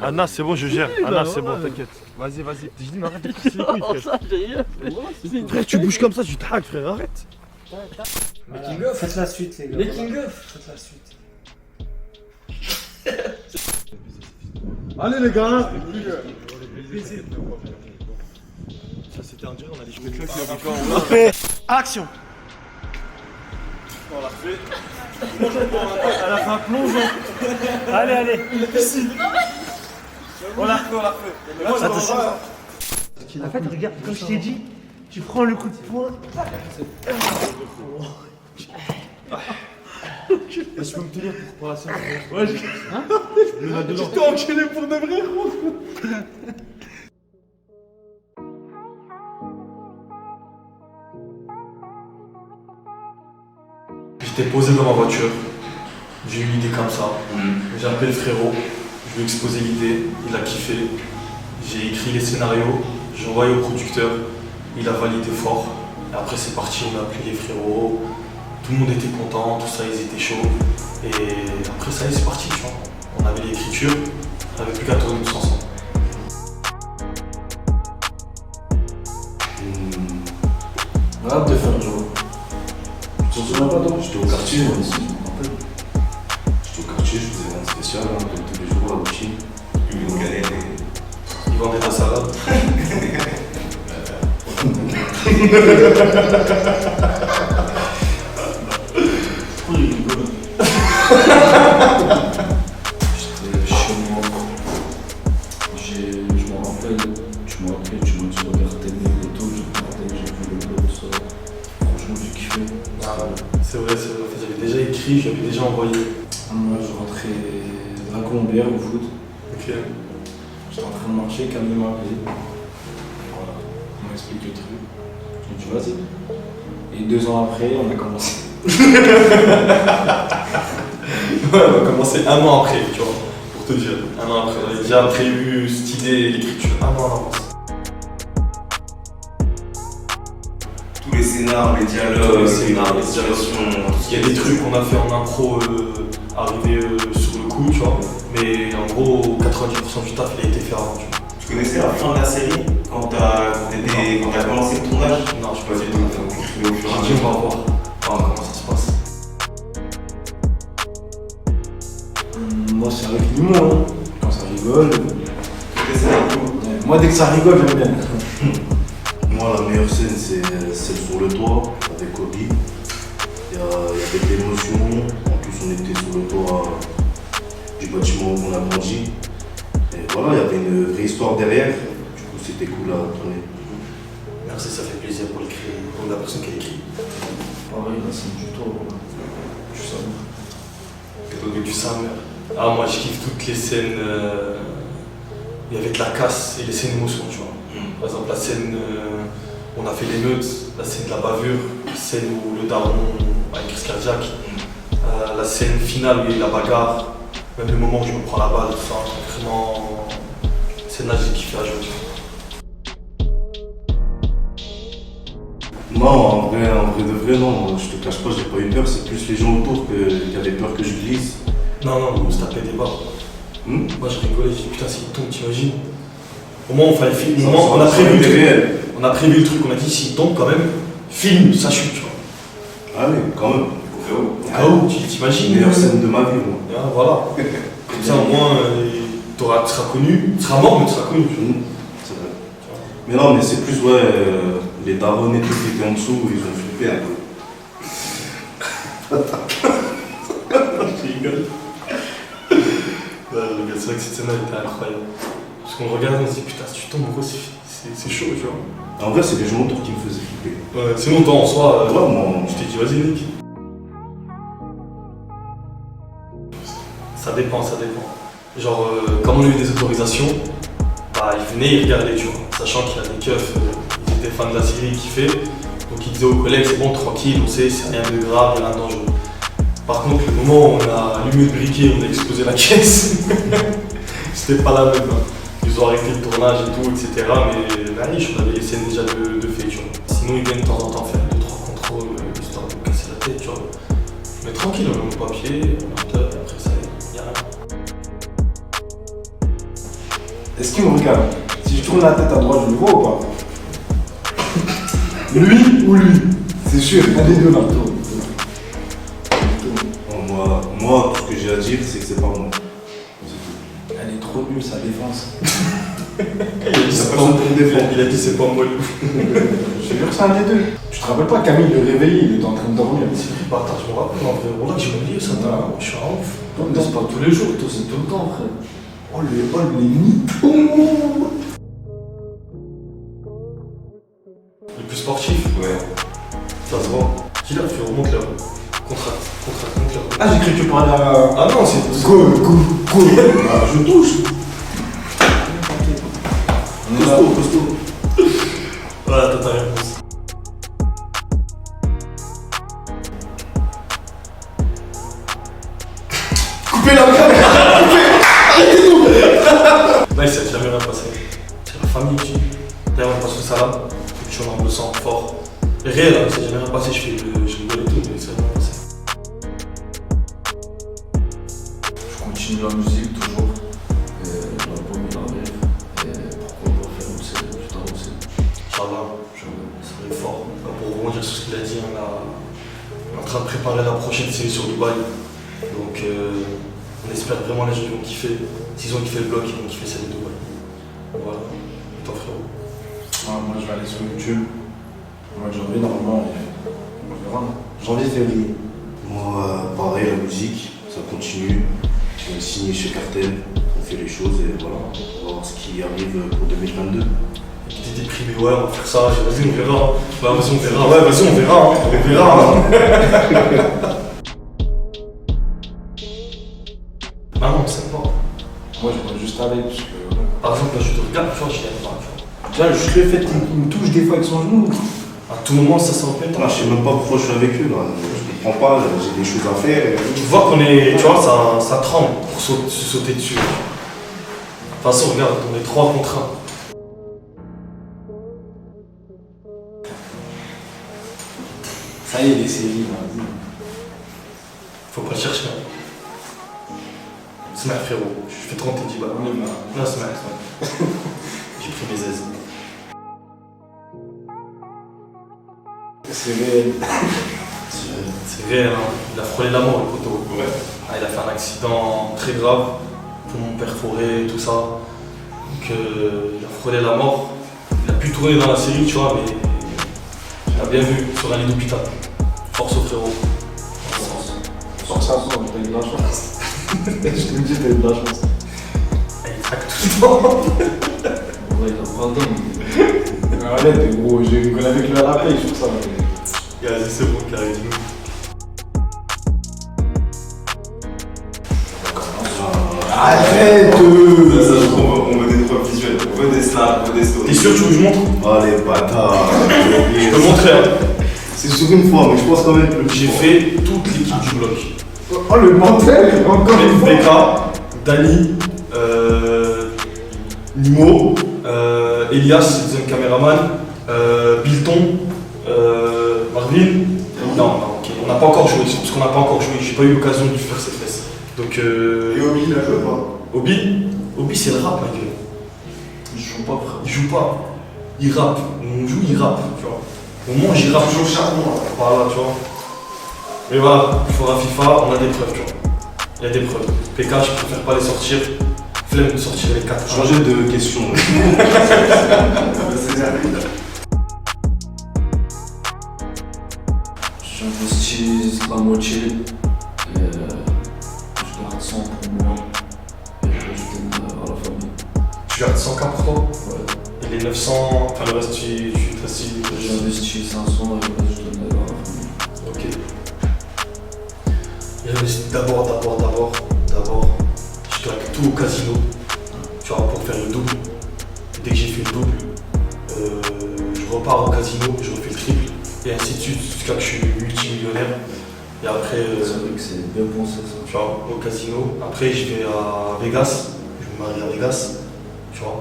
Anna, c'est bon, je gère. Anna, c'est bon, t'inquiète. Vas-y. Je dis, mais arrête de pousser les couilles, frère. Frère, tu bouges comme ça, tu te hack, frère, arrête. Making of. Faites la suite, les gars. Making of. Faites la suite. Allez, les gars. Ça, c'était un dirait, on a des cheveux On l'a fait. Action. On l'a fait. Elle a fait un plongeon. Allez. On l'a fait. En fait, regarde, comme je t'ai dit, tu prends le coup de poing. Je peux me tenir pour la séance. Ouais, je me la dedans. Tu t'es enchaîné pour de vrai, gros. J'étais posé dans ma voiture, j'ai eu l'idée comme ça. J'ai appelé le frérot, je lui ai exposé l'idée, il a kiffé. J'ai écrit les scénarios, j'ai envoyé au producteur, il a validé fort. Et après c'est parti, on a appelé les frérots, tout le monde était content, tout ça, ils étaient chauds. Et après ça y est, c'est parti, tu vois. On avait l'écriture, on n'avait plus qu'à tourner tous ensemble. Hâte de faire le jour. Tu t'en souviens pas, toi? J'étais au quartier, moi, ici, je me rappelle. J'étais au quartier, je faisais rien de spécial, hein, comme tous les jours, la routine. Une galette et... Ils vendaient de la salade. Trop rigolo. J'étais chez moi. Je me rappelle, tu m'as appelé, tu m'as dit regarde télé et tout, j'ai regardé, j'ai vu le blog, tout ça. Franchement, j'ai kiffé. C'est vrai, j'avais déjà écrit, j'avais déjà envoyé. Moi, je rentrais de la Colombière au foot. Ok. J'étais en train de marcher, Camille m'a appelé. Voilà, on m'a expliqué le truc. J'ai dit vas-y. Et 2 ans après, on a commencé. Ouais, on a commencé 1 an après, tu vois, pour te dire. 1 an après, on avait déjà prévu cette idée, l'écriture, 1 an en avance. Tous les scénars, les dialogues, les situations. Il y a des trucs qu'on a fait en impro arriver sur le coup, tu vois. Mais en gros, 90% du taf, il a été fait avant. Tu connaissais la fin de la série quand t'as commencé le tournage? Non, je pas du tout. J'ai dit, on va voir comment ça se passe. Moi, c'est avec l'humour, hein. Quand ça rigole. Moi, dès que ça rigole, j'aime bien. Moi, la meilleure scène, c'est celle sur le toit avec Kobe. Il y avait de l'émotion. En plus, on était sur le toit du bâtiment où on a grandi. Et voilà, il y avait une vraie histoire derrière. Du coup, c'était cool à tourner. Merci, ça fait plaisir pour l'écrire, pour la personne qui a écrit. Pareil, la scène du toit, tu sais. Du Summer. Ah, moi, je kiffe toutes les scènes. Il y avait de la casse et les scènes d'émotion, tu vois. Par exemple, la scène où on a fait l'émeute, la scène de la bavure, la scène où le daron a une crise cardiaque, la scène finale où il y a eu la bagarre, même le moment où je me prends la balle, tout ça, vraiment. Scène-là, j'ai kiffé à jouer, tu Non, vois. en vrai de vrai, non. Je te cache pas, j'ai pas eu peur. C'est plus les gens autour qui avaient peur que je glisse. Non, on se tapait des barres. Moi, je rigolais, je dis putain, s'il tombe, t'imagines? Au moins, on fait le film. On a prévu le truc. On a prévu le truc, on a dit s'il tombe quand même, filme, ça chute, tu vois. Ah oui, quand même. Au cas où, tu t'imagines? Meilleure scène de ma vie, moi. Ah, voilà. Comme ça, au moins, tu seras connu. Tu seras mort, mais tu seras connu. C'est vrai. Mais non, mais c'est plus, les darons et tout qui étaient en dessous, ils ont flippé un peu. Je rigole. C'est vrai que cette scène était incroyable. Parce qu'on regarde et on se dit putain, si tu tombes, gros, c'est chaud, tu vois. En vrai, c'est les gens autour qui me faisaient flipper. Ouais, sinon, toi en soi, moi, je t'ai dit vas-y, Nick. Ça dépend. Genre, comme on a eu des autorisations, bah, ils venaient, ils regardaient, tu vois. Sachant qu'il y a des keufs, ils étaient fans de la série, ils kiffaient. Donc ils disaient aux collègues, c'est bon, tranquille, on sait, c'est rien de grave, rien de dangereux. Par contre, le moment où on a allumé le briquet, on a explosé la caisse, c'était pas la même. Hein. Ils ont arrêté le tournage et tout, etc. Mais la niche, on avait les scènes déjà de fait, tu vois. Sinon, ils viennent de temps en temps faire 2-3 contrôles, histoire de casser la tête, tu vois. Mais tranquille, on met au papier, on monteur, après ça, y'a rien. Est-ce qu'il me regarde? Si je tourne la tête à droite, je le vois ou pas? Lui ou lui? C'est sûr, un des deux là. Moi, tout ce que j'ai à dire, c'est que c'est pas moi. Elle est trop nulle, sa défense. Il a dit c'est pas moi. Je te jure que c'est un des deux. Tu te rappelles pas, Camille le réveillé, il était en train de dormir. Bah, attends, je me rappelle, en vrai, voilà, j'ai oublié ça, je suis un ouf. Non, c'est pas tous les jours, toi, c'est tout le temps, frère. Oh, les mythos. Le plus sportif? Ouais. Ça se voit. Qui l'a fait? Remonte là. Contrat. Ah, j'ai cru que tu parlais à... Ah non, c'est... Go. Ah, je touche. Costaud. Voilà, t'as ta réponse. Coupez la caméra. Arrêtez-nous. Là, il s'est jamais rien passé. C'est la famille qui... D'ailleurs, on passe le salam. Je suis en me sens fort. Et réel, hein, il s'est jamais rien passé, je rigole et tout, mais c'est rien passé. Je continue la musique toujours. L'album il arrive. Et pourquoi pas faire une série plus tard aussi. Inch'Allah, ça va être fort. Pour rebondir sur ce qu'il a dit, on est en train de préparer la prochaine série sur Dubaï. Donc on espère vraiment les gens vont kiffer. S'ils ont kiffé le blog, ils vont kiffer celle de Dubaï. Voilà. Et toi frérot? Moi je vais aller sur YouTube. Moi janvier normalement, on verra. Janvier, février. Moi, pareil, la musique, ça continue. On est signé chez Cartel, on fait les choses et voilà, on va voir ce qui arrive pour 2022. T'es déprimé, ouais, on va faire ça, vas-y, on verra. Bah, vas-y, on verra, ouais, vas-y, on verra. On verra. Maman, on sait pas. Moi, je vais juste aller parce que. Par exemple, là, je te regarde, tu vois, je l'aime pas, tu vois. Déjà, juste le fait qu'il me touche des fois avec son genou. À tout moment, ça s'en fait. Moi, je sais même pas pourquoi je suis avec eux là. Je comprends pas, j'ai des choses à faire. Tu vois qu'on est. Tu vois, ça tremble pour se sauter dessus. De toute façon, regarde, on est 3 contre 1. Ça y est, les séries, vas-y. Faut pas le chercher. Hein. Smart frérot, je fais 30 et 10 balles. Non, smart. J'ai pris mes aises. C'est réel. C'est réel, hein. Il a frôlé la mort, le poteau. Ouais. Ah, il a fait un accident très grave, poumon perforé, tout ça. Donc il a frôlé la mort. Il a pu tourner dans la série, tu vois, mais il a bien vu sur un lit d'hôpital. Force au frérot. Force à soi, t'as eu de la chance. Je te le dis, t'as eu de la chance. Il traque tout le temps. Ouais, il a pas d'homme. Arrête, gros, j'ai rigolé avec le rappel sur ça. Vas-y, c'est bon, carré, dis-nous. Arrête! Ça, on veut des preuves visuelles, on veut des snaps, on veut des stories. T'es sûr que tu veux que je montre? Oh les bâtards! Je peux montrer, hein. C'est sur une fois, mais je pense quand même que j'ai fait toute l'équipe du bloc. Oh le mental, encore une fois! BK, Dani, Nimo, Elias, c'est le deuxième caméraman, Bilton, Marvin. Non, ok, on n'a pas encore joué, parce qu'on n'a pas encore joué, j'ai pas eu l'occasion de faire cette messe. Donc, Et Obi, il a joué pas? Obi, c'est le rap, ma gueule. Il joue pas, frère. Il joue pas. Il rappe. On joue, il rappe, tu vois. Au moins, j'y rappe. Toujours charbon, là. Voilà, tu vois. Mais voilà, il faudra FIFA, on a des preuves, tu vois. Il y a des preuves. PK, je préfère pas les sortir. Flemme de sortir les 4. Changer de question. J'investis la moitié et je garde 100 pour moi et je donne à la famille. Tu gardes 100K pour toi? Ouais. Et les 900, enfin le reste, tu t'assis. J'investis 500 et le reste je donne à la famille. Ok. J'investis d'abord, je claque tout au casino, tu vois, pour faire le double. Et dès que j'ai fait le double, je repars au casino, je refais le triple, et ainsi de suite, jusqu'à que je suis multimillionnaire. Et après, c'est vrai que c'est bien pensé ça. Tu vois, au casino. Après, je vais à Vegas, je me marie à Vegas, tu vois.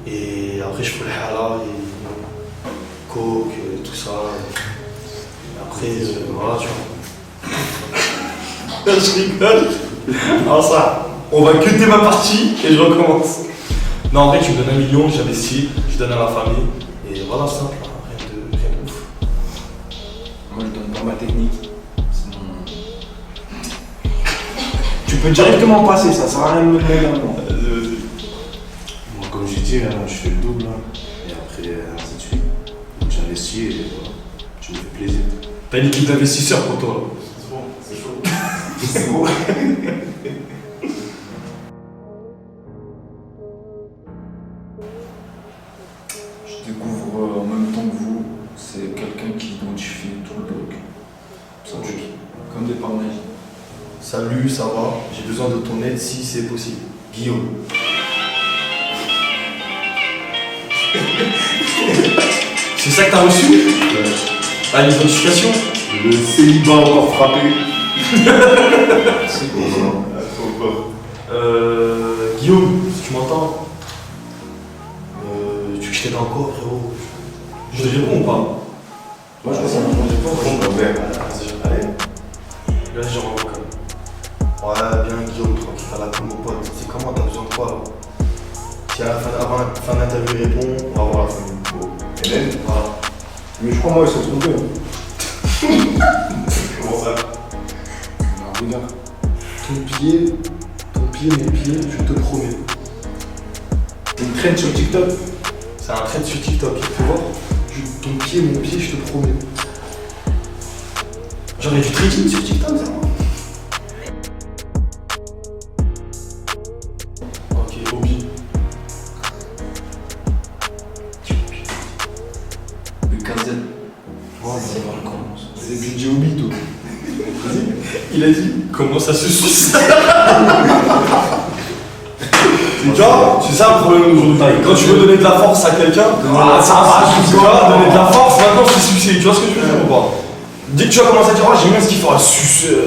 Et après, je fais le hala et coke, tout ça. Et après, voilà, tu vois. Je rigole. Alors ça, on va cuter ma partie et je recommence. Non, en vrai, tu me donnes 1 million, j'investis, je donne à la famille. Et voilà, simple, rien de ouf. Moi, je donne pas ma technique. Tu peux directement passer, ça sert à rien de me demander un nom. Moi, comme j'ai dit, je fais le double, et après, ainsi de suite. Donc j'investis et voilà, tu me fais plaisir. T'as une équipe d'investisseurs pour toi, là. C'est bon, c'est chaud. C'est bon. Je découvre en même temps que vous, c'est quelqu'un qui identifie tout le bloc. Ça tue. Comme des par magie. Salut, ça va? J'ai besoin de ton aide si c'est possible. Guillaume. C'est ça que t'as reçu? Ouais. Ah, l'identification? Le célibat encore frappé. C'est bon. Guillaume, si tu m'entends, tu veux que je t'aide encore, frérot? Je te réponds ou pas? Moi, je pense que ça me fait pas. Allez. Là, j'ai renvoie quand même. Ouais, bien Guillaume, tranquille, à la cool, mon pote. C'est comment, t'as besoin de quoi là? Si à la fin de l'interview il répond, on va voir la fin. Hélène? Voilà. Mais je crois, moi, ils sont trompés. Comment ça? Regarde. Ton pied, mes pieds, je te promets. C'est une traîne sur TikTok? C'est un trend sur TikTok, tu vois? Ton pied, mon pied, je te promets. J'en ai du trading sur TikTok, ça. Ok, Obi. Le KZ. Oh, c'est mal commence. C'est budget Obi, toi. Il a dit comment ça se suce. Tu vois, c'est ça le problème aujourd'hui. Quand tu veux donner de la force à quelqu'un, ça va, tu vois, donner de la force, maintenant c'est sucer. Tu vois ce que je veux dire ou pas? Dès que tu vas commencer à dire, oh, j'aime bien ce qu'il faut, sucer.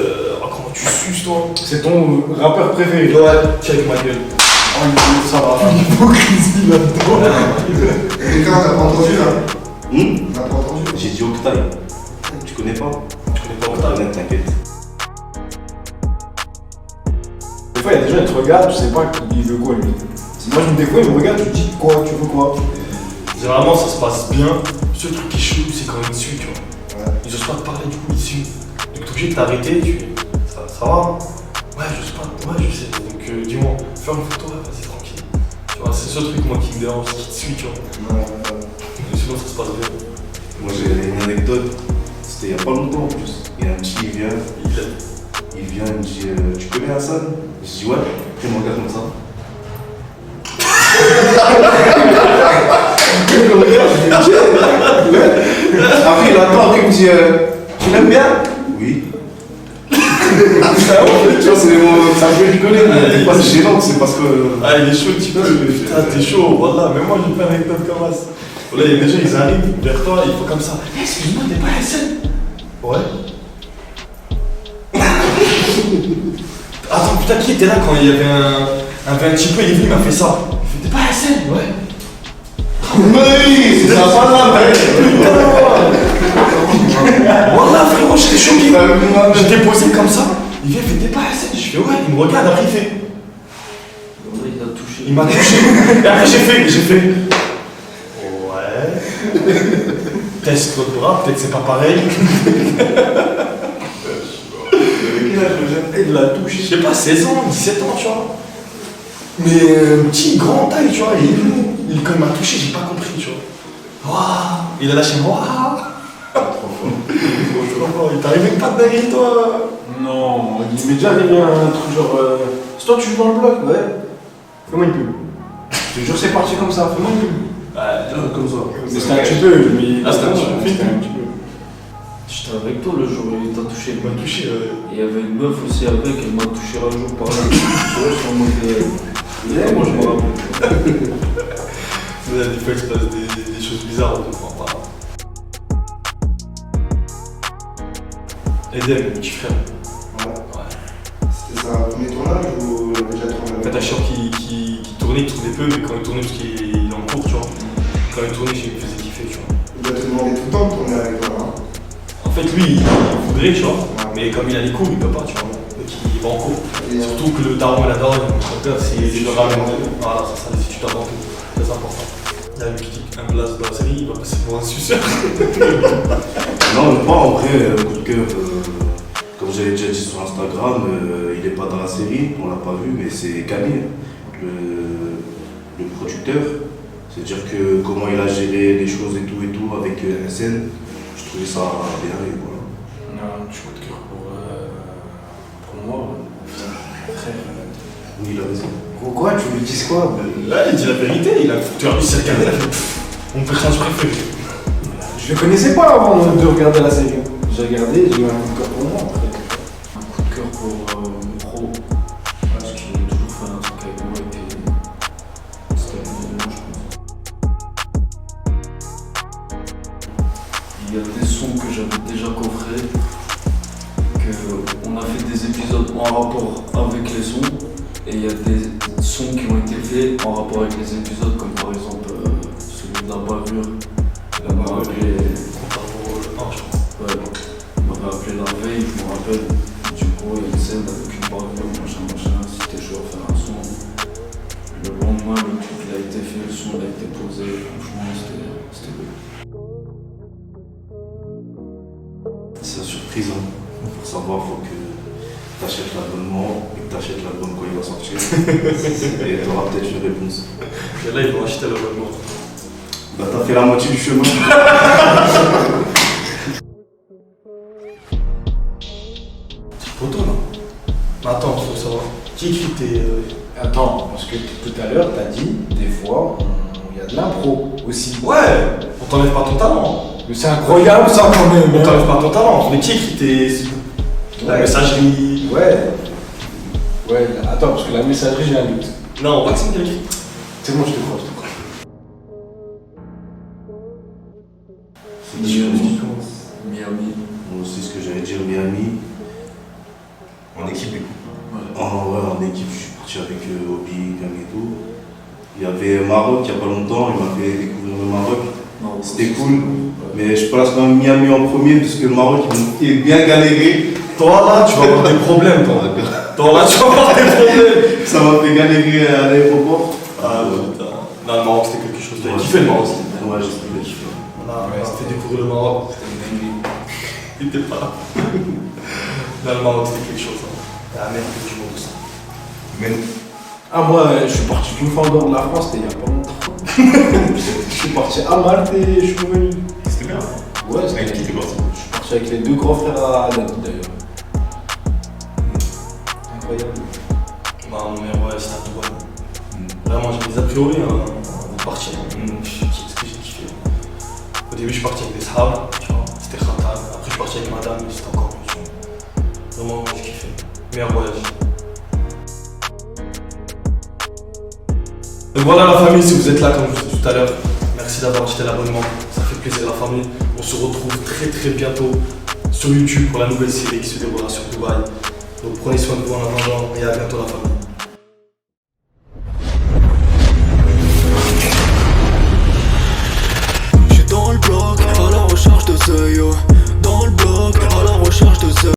Comment tu suces, toi? C'est ton rappeur préféré. Ouais, tiens avec ma gueule. Oh, ça va. L'hypocrisie là-dedans. Et quand t'as pas entendu là? T'as pas entendu? J'ai dit Octave. Tu connais pas? Tu connais pas Octave? T'inquiète. fois, il y a des gens qui te regardent, tu sais pas qu'il veut quoi lui. Moi, je me découvre, il me regarde, tu dis quoi, tu veux quoi. Généralement, ça se passe bien. Le seul truc qui est chelou, c'est quand ils te suivent, tu vois. Ils osent pas te parler, du coup, ils te suivent. Donc, t'es obligé de t'arrêter, ça va? Ouais, j'ose pas, ouais, je sais. Donc, dis-moi, faire une photo, ouais, vas-y, tranquille. Tu vois, c'est ce truc, moi, qui me dérange, qui te suit, tu vois. Mais sinon, ça se passe bien. Moi j'ai une anecdote, c'était il y a pas longtemps en plus. Il y a un petit qui vient, il me dit tu connais Hassan? Je dis ouais, après il me regarde comme ça. Après il attend, après il me dit tu l'aimes bien? Oui. Tu vois, c'est un peu rigolé, mais des fois c'est gênant, c'est parce que. Ah, il est chaud, tu vois, putain, t'es chaud, voilà, même moi j'ai fait une anecdote comme ça. Là, il y a des gens, ils arrivent vers toi, il faut comme ça. Hey, excuse-moi, t'es pas SN? Ouais. Attends, putain, qui était là quand il y avait un petit peu, il est venu, il m'a fait ça. Il fait, t'es pas SN? Ouais. Oui, c'est ça, pas là, mec. Wallah, frérot, j'étais choqué. J'étais posé comme ça. Il vient, il fait, t'es pas SN? Je fais, ouais, il me regarde, après il fait. Il t'a touché. Il m'a touché. Et après, j'ai fait. Ouais. Teste l'autre bras, peut-être c'est pas pareil. Il l'a touché, je sais pas, 16 ans, 17 ans, tu vois. Mais petit, grand taille, tu vois, il est venu. Quand il m'a touché, j'ai pas compris, tu vois. Waouh, il a lâché waouh. Il t'est arrivé pas de dinguerie, toi? Non, il m'est déjà arrivé un truc genre. C'est toi, tu joues dans le bloc? Ouais. Fais-moi une pub. Je te jure, c'est parti comme ça, fais-moi une pub. Comme ça. Mais c'était un petit peu, mais. C'était un petit peu. J'étais avec toi le jour où il t'a touché. Il m'a touché, Il y avait une meuf aussi avec, elle m'a touché un jour par là. Tu vois, je suis en mode. Moi je me rappelle. Des fois il se passe des choses bizarres, on comprend pas. Edem, mon petit frère. Ouais. C'était ça, premier tournage ou déjà tourné? En fait, à chaque fois qu'il tournait, il tournait peu, mais quand il tournait, parce qu'il est en cours, tu vois. Quand il tournait, il me faisait kiffer, tu vois. Il doit te demander tout le temps de tourner avec toi, hein? En fait, lui, il voudrait, tu vois, mais comme il a les cours, il peut pas, tu vois. Donc il va en cours. Et surtout que le daron et la daronne, c'est les études avant. Voilà, c'est ça, les études avant tout. Très important. Il y a lui qui dit qu'un place dans la série, il va passer pour un suceur. Non, pas en vrai, coup de cœur. Comme j'avais déjà dit sur Instagram, il est pas dans la série, on l'a pas vu, mais c'est Camille, le producteur. C'est-à-dire que comment il a géré les choses et tout avec SN, je trouvais ça bien et voilà. Non, tu coup de cœur pour moi. Frère. Oui, il a raison. Pourquoi tu lui dis quoi? Là, il dit la vérité, tu as réussi à regarder, il a fait mon personnage préféré. Je le connaissais pas avant de regarder la série. J'ai regardé, j'ai eu un coup de cœur pour moi en fait. Un coup de cœur pour mon pro. Parce qu'il a toujours fait un truc avec moi et puis c'était un bon moment, je pense. Il y a des sons que j'avais déjà coffrés, qu'on a fait des épisodes en rapport avec les sons, et il y a des sons qui ont été faits en rapport avec les épisodes, comme par exemple celui de la bavure. Il m'a appelé. Ouais, il m'avait appelé la veille, je me rappelle. Du coup, il y a une scène avec une bavure, machin, si t'es chaud à faire un son. Le lendemain, le truc il a été fait, le son il a été posé, franchement, c'était beau. C'est la surprise, hein. Pour savoir, faut que tu achètes l'abonnement et que tu achètes l'album quand il va sortir. Et tu auras peut-être une réponse. Et là, ils vont acheter l'abonnement. Bah, t'as fait la moitié du chemin. Photo là. Mais attends, faut savoir. Qui écrit tes. Attends, parce que tout à l'heure, t'as dit, des fois, il y a de l'impro aussi. Ouais, on t'enlève pas ton talent. Mais c'est incroyable ça quand même. On t'enlève pas ton talent. Mais qui écrit tes. La messagerie. Ouais. Ouais, attends, parce que la messagerie, j'ai un doute. Non, on va que c'est écrit. C'est bon, je te crois, C'est Miami. Miami. Moi aussi, ce que j'allais dire, Miami. En équipe, du coup. Ouais, en équipe, je suis parti avec Obi, Gang et tout. Il y avait Maroc il n'y a pas longtemps, il m'a fait découvrir le Maroc. C'était cool. Mais je place quand même Miami en premier, parce que le Maroc, ils m'ont fait bien galérer. Toi là, tu vas avoir des problèmes, toi. Toi là, tu vas avoir des problèmes. Ça m'a fait galérer à l'aéroport. Ah putain. Non, le Maroc c'était quelque chose. T'as kiffé le Maroc aussi. Ouais, j'ai trop kiffé. C'était découvrir le Maroc. Il était pas là. Non, le Maroc c'était quelque chose. Ah merde, que du monde ça. Mais. Ah, moi, je suis parti une fois en dehors de la France, c'était il y a pas longtemps. Je suis parti à Malte et je suis revenu. C'était bien. Ouais, c'était avec qui t'es parti? Je suis parti avec les deux grands frères à Adam d'ailleurs. Incroyable. Non, mais ouais, c'était à Dubaï. Vraiment, j'ai des a priori en partie. Qu'est-ce que j'ai kiffé. Au début, je suis parti avec des sahabs, tu vois, c'était khatal. Après, je suis parti avec madame, mais c'était encore plus. Vraiment, j'ai kiffé. Meilleur voyage. Donc voilà la famille, si vous êtes là comme je vous disais tout à l'heure, merci d'avoir acheté l'abonnement, ça fait plaisir la famille. On se retrouve très bientôt sur YouTube pour la nouvelle série qui se déroulera sur Dubaï. Donc prenez soin de vous en attendant et à bientôt la famille.